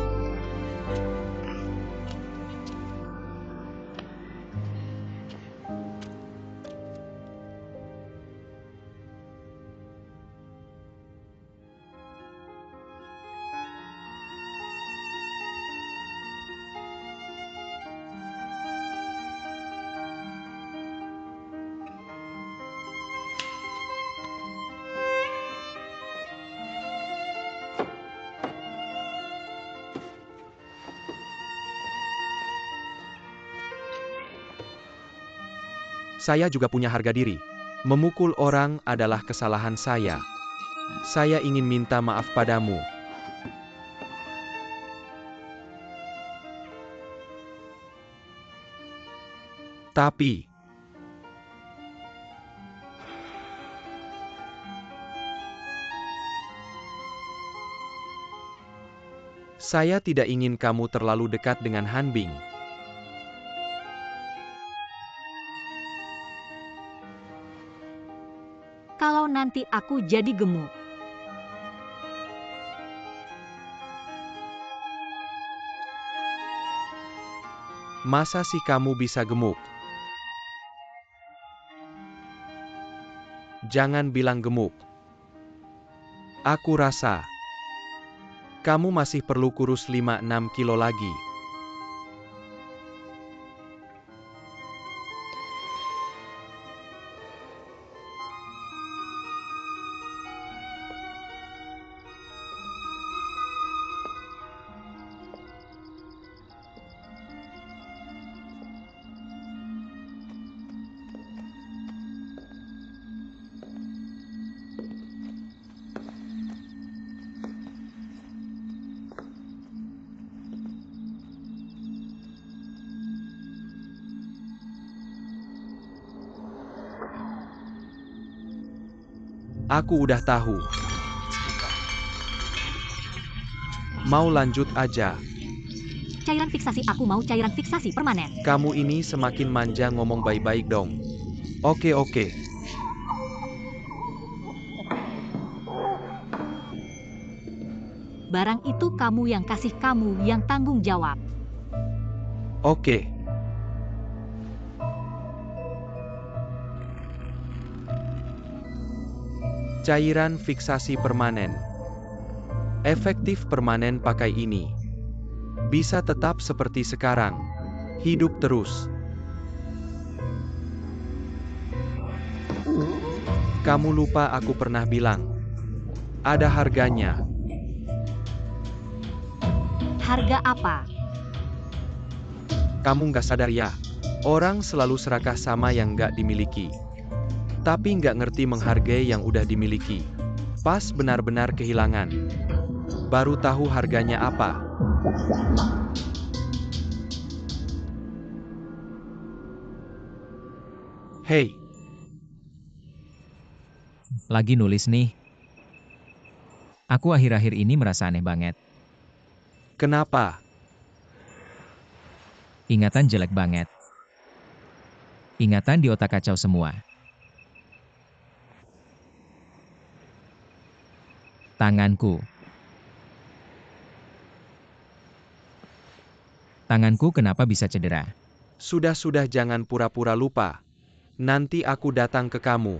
Saya juga punya harga diri. Memukul orang adalah kesalahan saya. Saya ingin minta maaf padamu. Tapi saya tidak ingin kamu terlalu dekat dengan Han Bing. Kalau nanti aku jadi gemuk. Masa sih kamu bisa gemuk? Jangan bilang gemuk. Aku rasa kamu masih perlu kurus 5-6 kilo lagi. Aku udah tahu. Mau lanjut aja. Cairan fiksasi, aku mau cairan fiksasi permanen. Kamu ini semakin manja, ngomong baik-baik dong. Oke. Barang itu kamu yang kasih, kamu yang tanggung jawab. Oke. Cairan fiksasi permanen. Efektif permanen pakai ini. Bisa tetap seperti sekarang. Hidup terus. Kamu lupa aku pernah bilang. Ada harganya. Harga apa? Kamu nggak sadar ya? Orang selalu serakah sama yang nggak dimiliki. Tapi nggak ngerti menghargai yang udah dimiliki. Pas benar-benar kehilangan. Baru tahu harganya apa. Hei. Lagi nulis nih. Aku akhir-akhir ini merasa aneh banget. Kenapa? Ingatan jelek banget. Ingatan di otak kacau semua. Tanganku. Tanganku kenapa bisa cedera? Sudah jangan pura-pura lupa. Nanti aku datang ke kamu.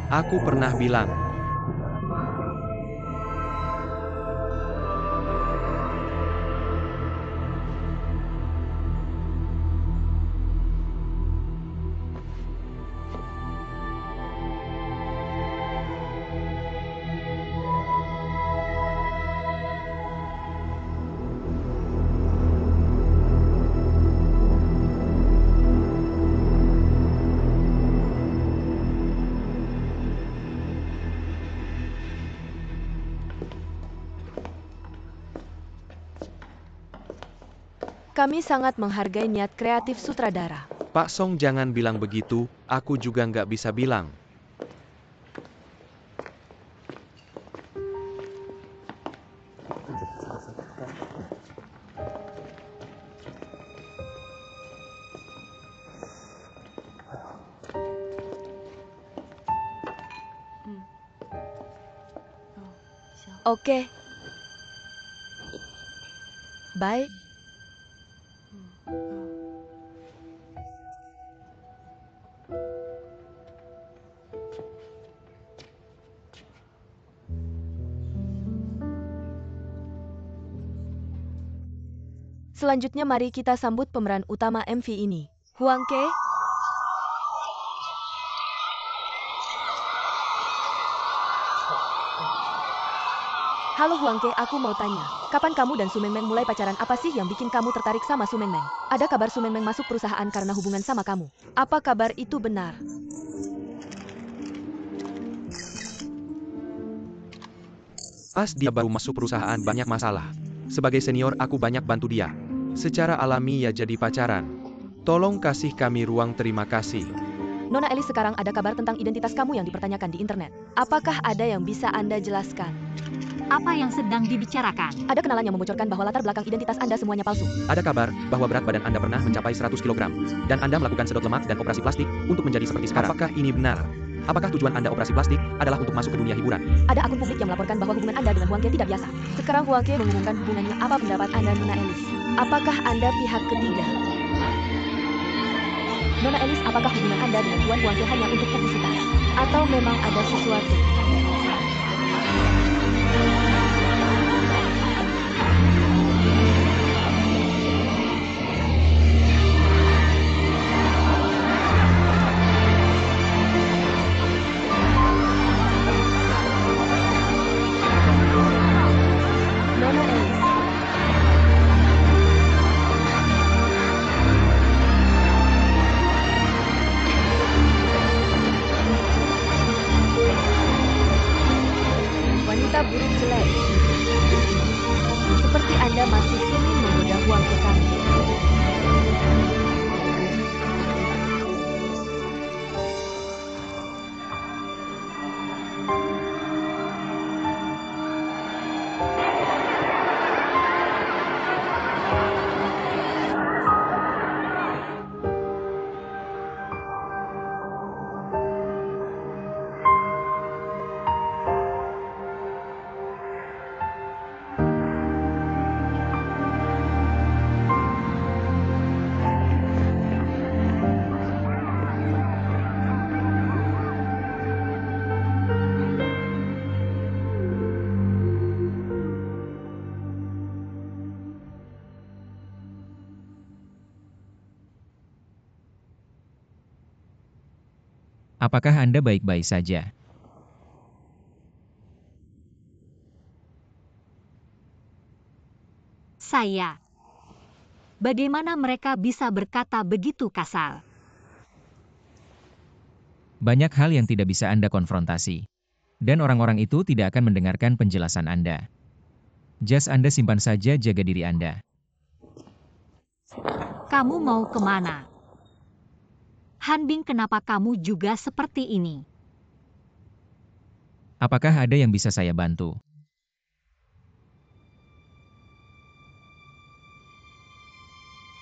Aku pernah bilang. Kami sangat menghargai niat kreatif sutradara. Pak Song jangan bilang begitu, aku juga nggak bisa bilang. Oke. Baik. Selanjutnya mari kita sambut pemeran utama MV ini. Huang Ke. Halo Huang Ke, aku mau tanya. Kapan kamu dan Su Mengmeng mulai pacaran? Apa sih yang bikin kamu tertarik sama Su Mengmeng? Ada kabar Su Mengmeng masuk perusahaan karena hubungan sama kamu. Apa kabar itu benar? Pas dia baru masuk perusahaan banyak masalah. Sebagai senior aku banyak bantu dia. Secara alami ya jadi pacaran. Tolong kasih kami ruang terima kasih. Nona Elis, sekarang ada kabar tentang identitas kamu yang dipertanyakan di internet. Apakah ada yang bisa Anda jelaskan? Apa yang sedang dibicarakan? Ada kenalan yang membocorkan bahwa latar belakang identitas Anda semuanya palsu. Ada kabar bahwa berat badan Anda pernah mencapai 100 kg. Dan Anda melakukan sedot lemak dan operasi plastik untuk menjadi seperti sekarang. Apakah ini benar? Apakah tujuan Anda operasi plastik adalah untuk masuk ke dunia hiburan? Ada akun publik yang melaporkan bahwa hubungan Anda dengan Huang Ke tidak biasa. Sekarang Huang Ke mengumumkan hubungannya. Apa pendapat Anda, Nona Elis? Apakah Anda pihak ketiga? Nona Elis, apakah hubungan Anda dengan Huang Ke hanya untuk publisitas? Atau memang ada sesuatu? Nona Elis. Wanita buruk jelek. Seperti Anda masih ingin menggoda Huang Ke kami. Apakah Anda baik-baik saja? Saya. Bagaimana mereka bisa berkata begitu kasar? Banyak hal yang tidak bisa Anda konfrontasi. Dan orang-orang itu tidak akan mendengarkan penjelasan Anda. Jas Anda simpan saja, jaga diri Anda. Kamu mau kemana? Hanbing, kenapa kamu juga seperti ini? Apakah ada yang bisa saya bantu?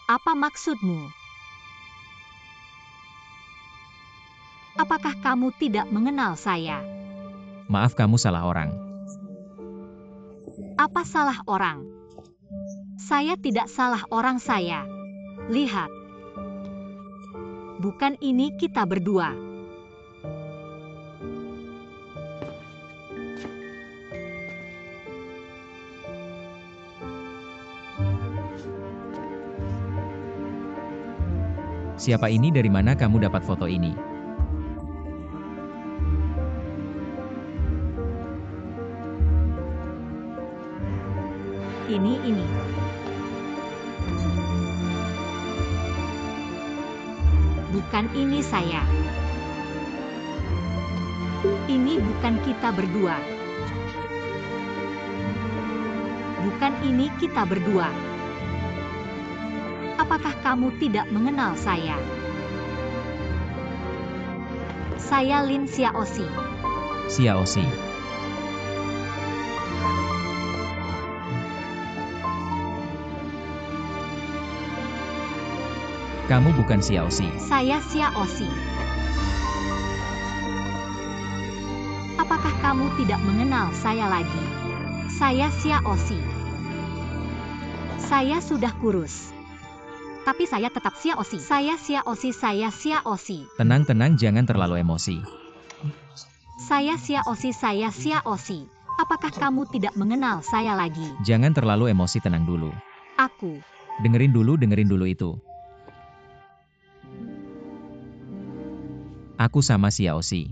Apa maksudmu? Apakah kamu tidak mengenal saya? Maaf, kamu salah orang. Apa salah orang? Saya tidak salah orang, saya. Lihat. Bukan ini kita berdua. Siapa ini, dari mana kamu dapat foto ini? Ini. Bukan ini saya. Ini bukan kita berdua. Bukan ini kita berdua. Apakah kamu tidak mengenal saya? Saya Lin Xiaoxi. Xiaoxi. Kamu bukan Xiaoxi. Saya Xiaoxi. Apakah kamu tidak mengenal saya lagi? Saya Xiaoxi. Saya sudah kurus. Tapi saya tetap Xiaoxi. Saya Xiaoxi. Tenang, jangan terlalu emosi. Saya Xiaoxi. Apakah kamu tidak mengenal saya lagi? Jangan terlalu emosi, tenang dulu. Aku. Dengerin dulu itu. Aku sama Xiaoxi.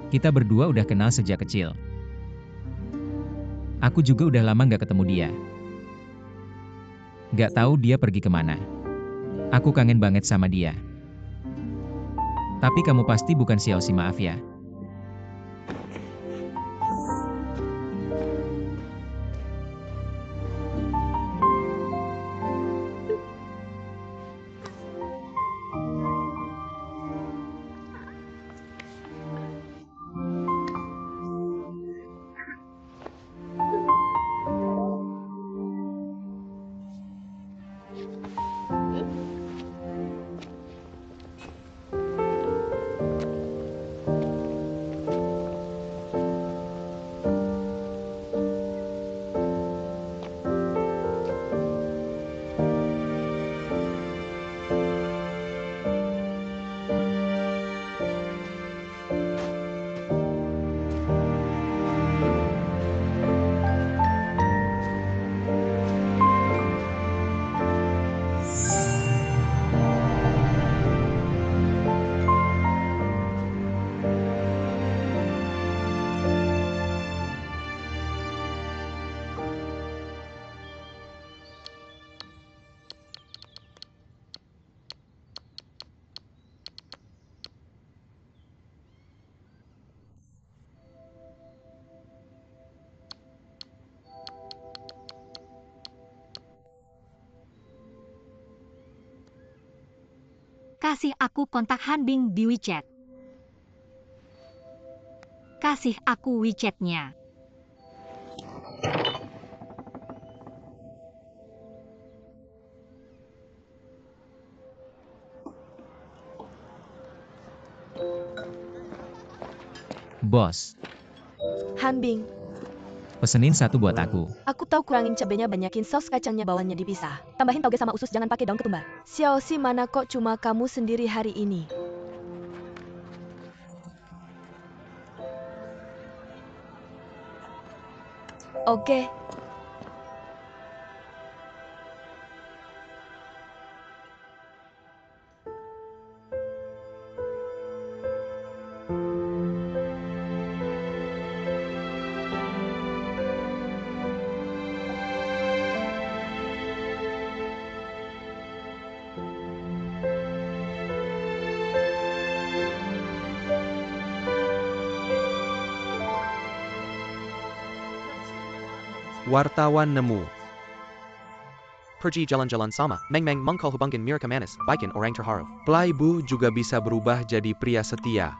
Kita berdua udah kenal sejak kecil. Aku juga udah lama gak ketemu dia. Gak tahu dia pergi kemana. Aku kangen banget sama dia. Tapi kamu pasti bukan Xiaoxi, maaf ya. Kasih aku kontak Hanbing di WeChat. Kasih aku WeChat-nya. Bos, Hanbing, pesenin satu buat aku. aku tahu kurangin cabenya, banyakin saus kacangnya, bawahnya dipisah. Tambahin toge sama usus, jangan pakai daun ketumbar. Xiaoxi mana kok cuma kamu sendiri hari ini? Oke. Wartawan nemu. Pergi jalan-jalan sama, Meng mengkol hubungin Mirka manis, bikin orang terharu. Playboy juga bisa berubah jadi pria setia.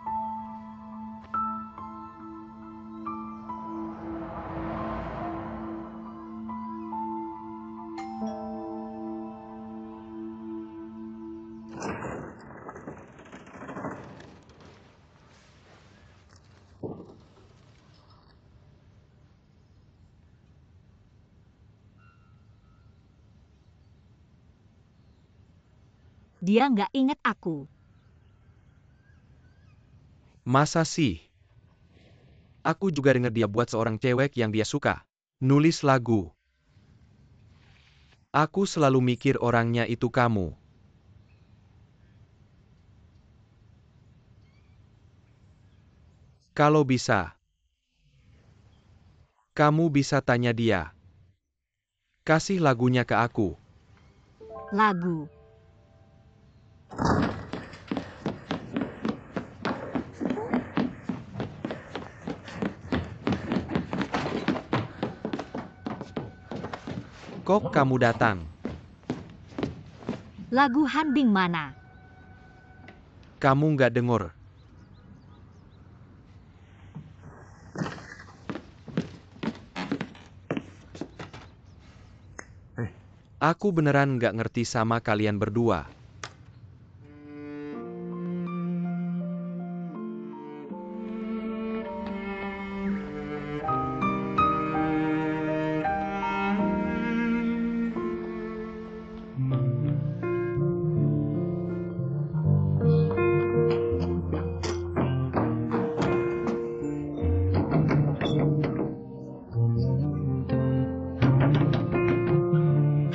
Dia nggak inget aku. Masa sih? Aku juga denger dia buat seorang cewek yang dia suka. Nulis lagu. Aku selalu mikir orangnya itu kamu. Kalau bisa, kamu bisa tanya dia. Kasih lagunya ke aku. Lagu. Kok kamu datang? Lagu Han Bing mana? Kamu nggak dengar? Aku beneran nggak ngerti sama kalian berdua.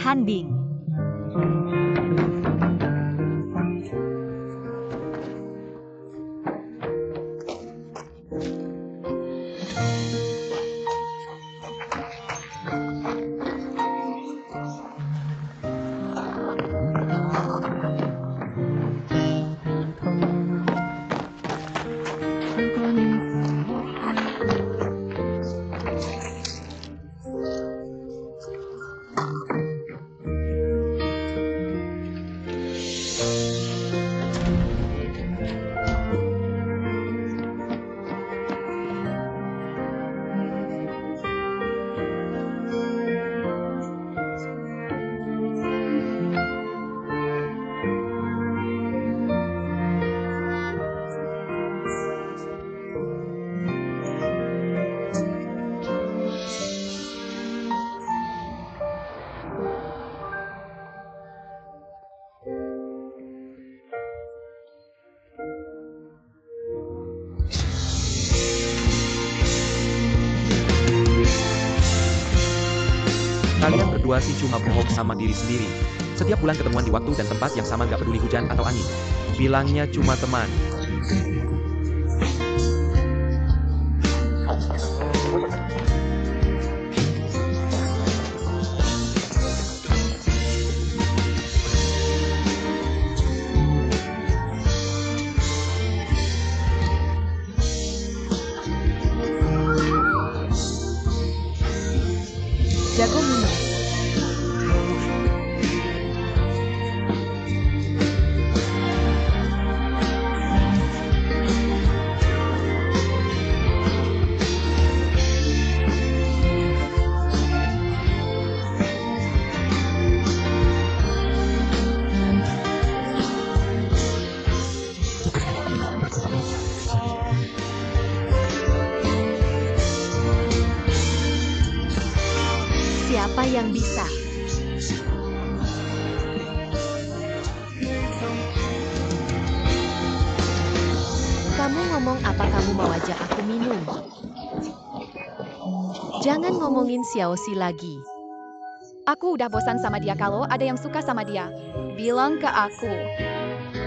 Han Bing. Kalian berdua sih cuma bohong sama diri sendiri. Setiap bulan ketemuan di waktu dan tempat yang sama, nggak peduli hujan atau angin. Bilangnya cuma teman. Jago minum. Siapa yang bisa? Kamu ngomong apa kamu mau ajak aku minum? Jangan ngomongin Xiaoxi lagi. Aku udah bosan sama dia. Kalau ada yang suka sama dia, bilang ke aku.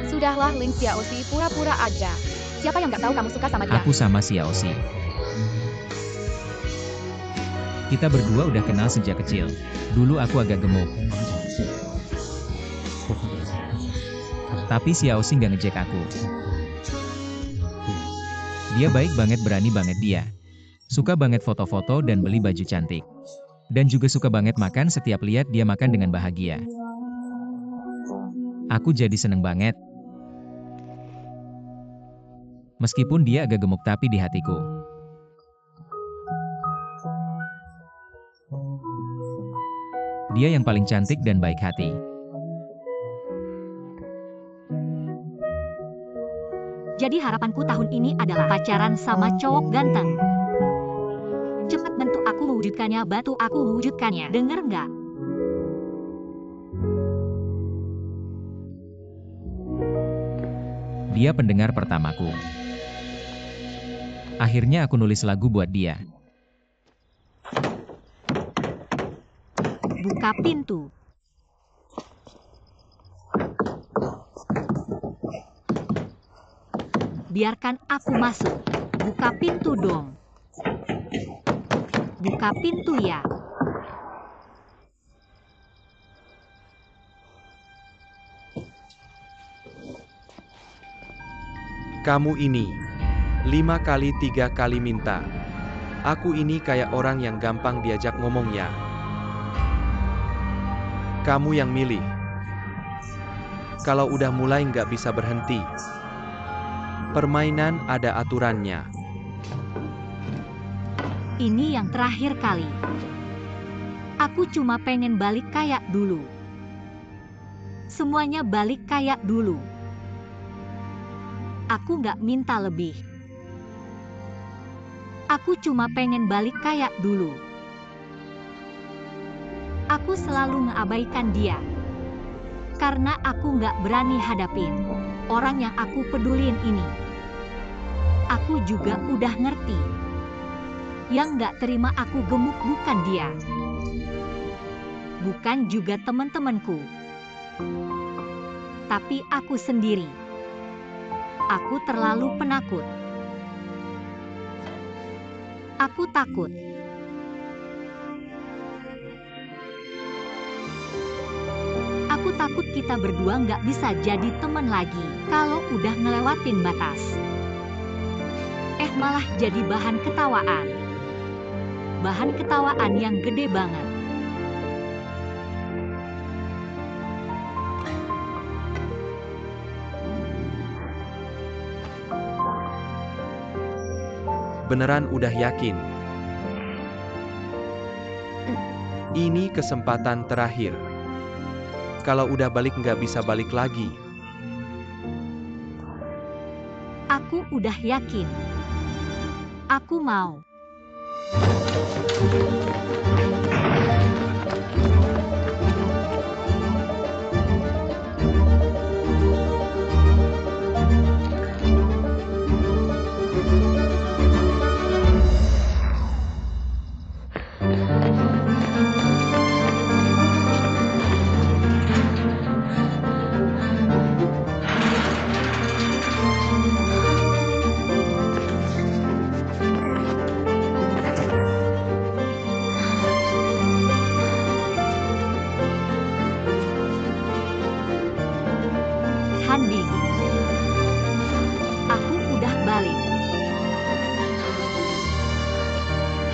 Sudahlah, Ling Xiaoxi, pura-pura aja. Siapa yang nggak tahu kamu suka sama dia? Aku sama Xiaoxi. Kita berdua udah kenal sejak kecil. Dulu aku agak gemuk. Tapi Xiaoxi nggak ngejek aku. Dia baik banget, berani banget dia. Suka banget foto-foto dan beli baju cantik. Dan juga suka banget makan, setiap lihat dia makan dengan bahagia. Aku jadi seneng banget. Meskipun dia agak gemuk tapi di hatiku. Dia yang paling cantik dan baik hati. Jadi harapanku tahun ini adalah pacaran sama cowok ganteng. Cepat bantu aku mewujudkannya, bantu aku mewujudkannya. Denger nggak? Dia pendengar pertamaku. Akhirnya aku nulis lagu buat dia. Buka pintu. biarkan aku masuk. Buka pintu dong. Buka pintu ya. Kamu ini 5 kali 3 kali minta. Aku ini kayak orang yang gampang diajak ngomong ya. Kamu yang milih. Kalau udah mulai nggak bisa berhenti. Permainan ada aturannya. Ini yang terakhir kali. Aku cuma pengen balik kayak dulu. Semuanya balik kayak dulu. Aku nggak minta lebih. Aku cuma pengen balik kayak dulu. Aku selalu mengabaikan dia. Karena aku nggak berani hadapin orang yang aku pedulin ini. Aku juga udah ngerti. Yang nggak terima aku gemuk bukan dia. Bukan juga teman-temanku. Tapi aku sendiri. Aku terlalu penakut. Aku takut. Aku takut kita berdua nggak bisa jadi teman lagi kalau udah ngelewatin batas. Malah jadi bahan ketawaan. Bahan ketawaan yang gede banget. Beneran udah yakin? Ini kesempatan terakhir. Kalau udah balik nggak bisa balik lagi. Aku udah yakin. Aku mau. Handing. Aku udah balik.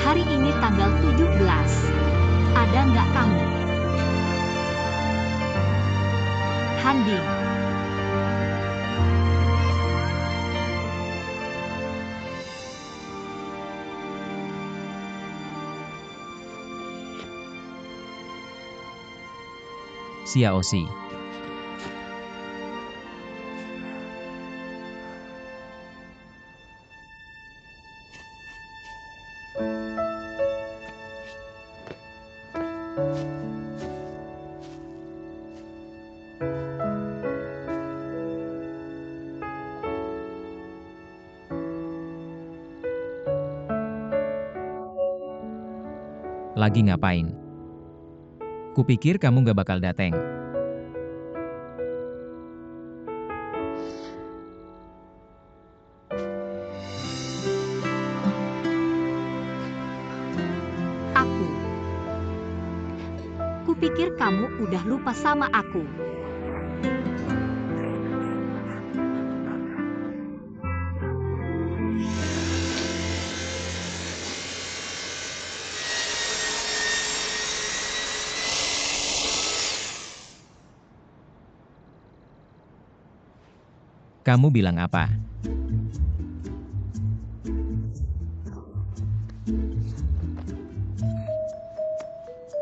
Hari ini tanggal 17. Ada nggak kamu? Handing. Xiaoxi. Lagi ngapain? Kupikir kamu gak bakal dateng. Kupikir kamu udah lupa sama aku. Kamu bilang apa?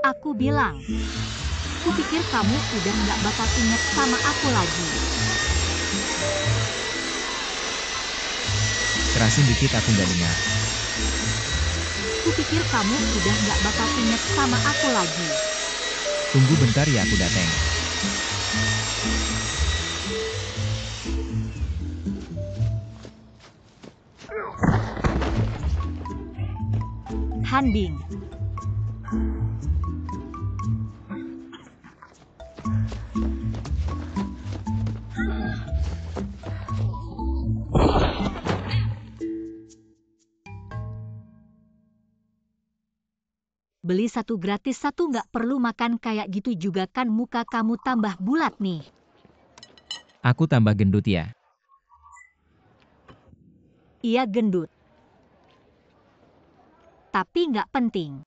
Aku bilang, kupikir kamu udah nggak bakal inget sama aku lagi. Kerasin dikit, aku nggak dengar. Kupikir kamu udah nggak bakal inget sama aku lagi. Tunggu bentar ya, aku dateng. Handing. beli satu gratis satu nggak perlu makan kayak gitu juga kan muka kamu tambah bulat nih. Aku tambah gendut ya. Iya gendut. Tapi nggak penting.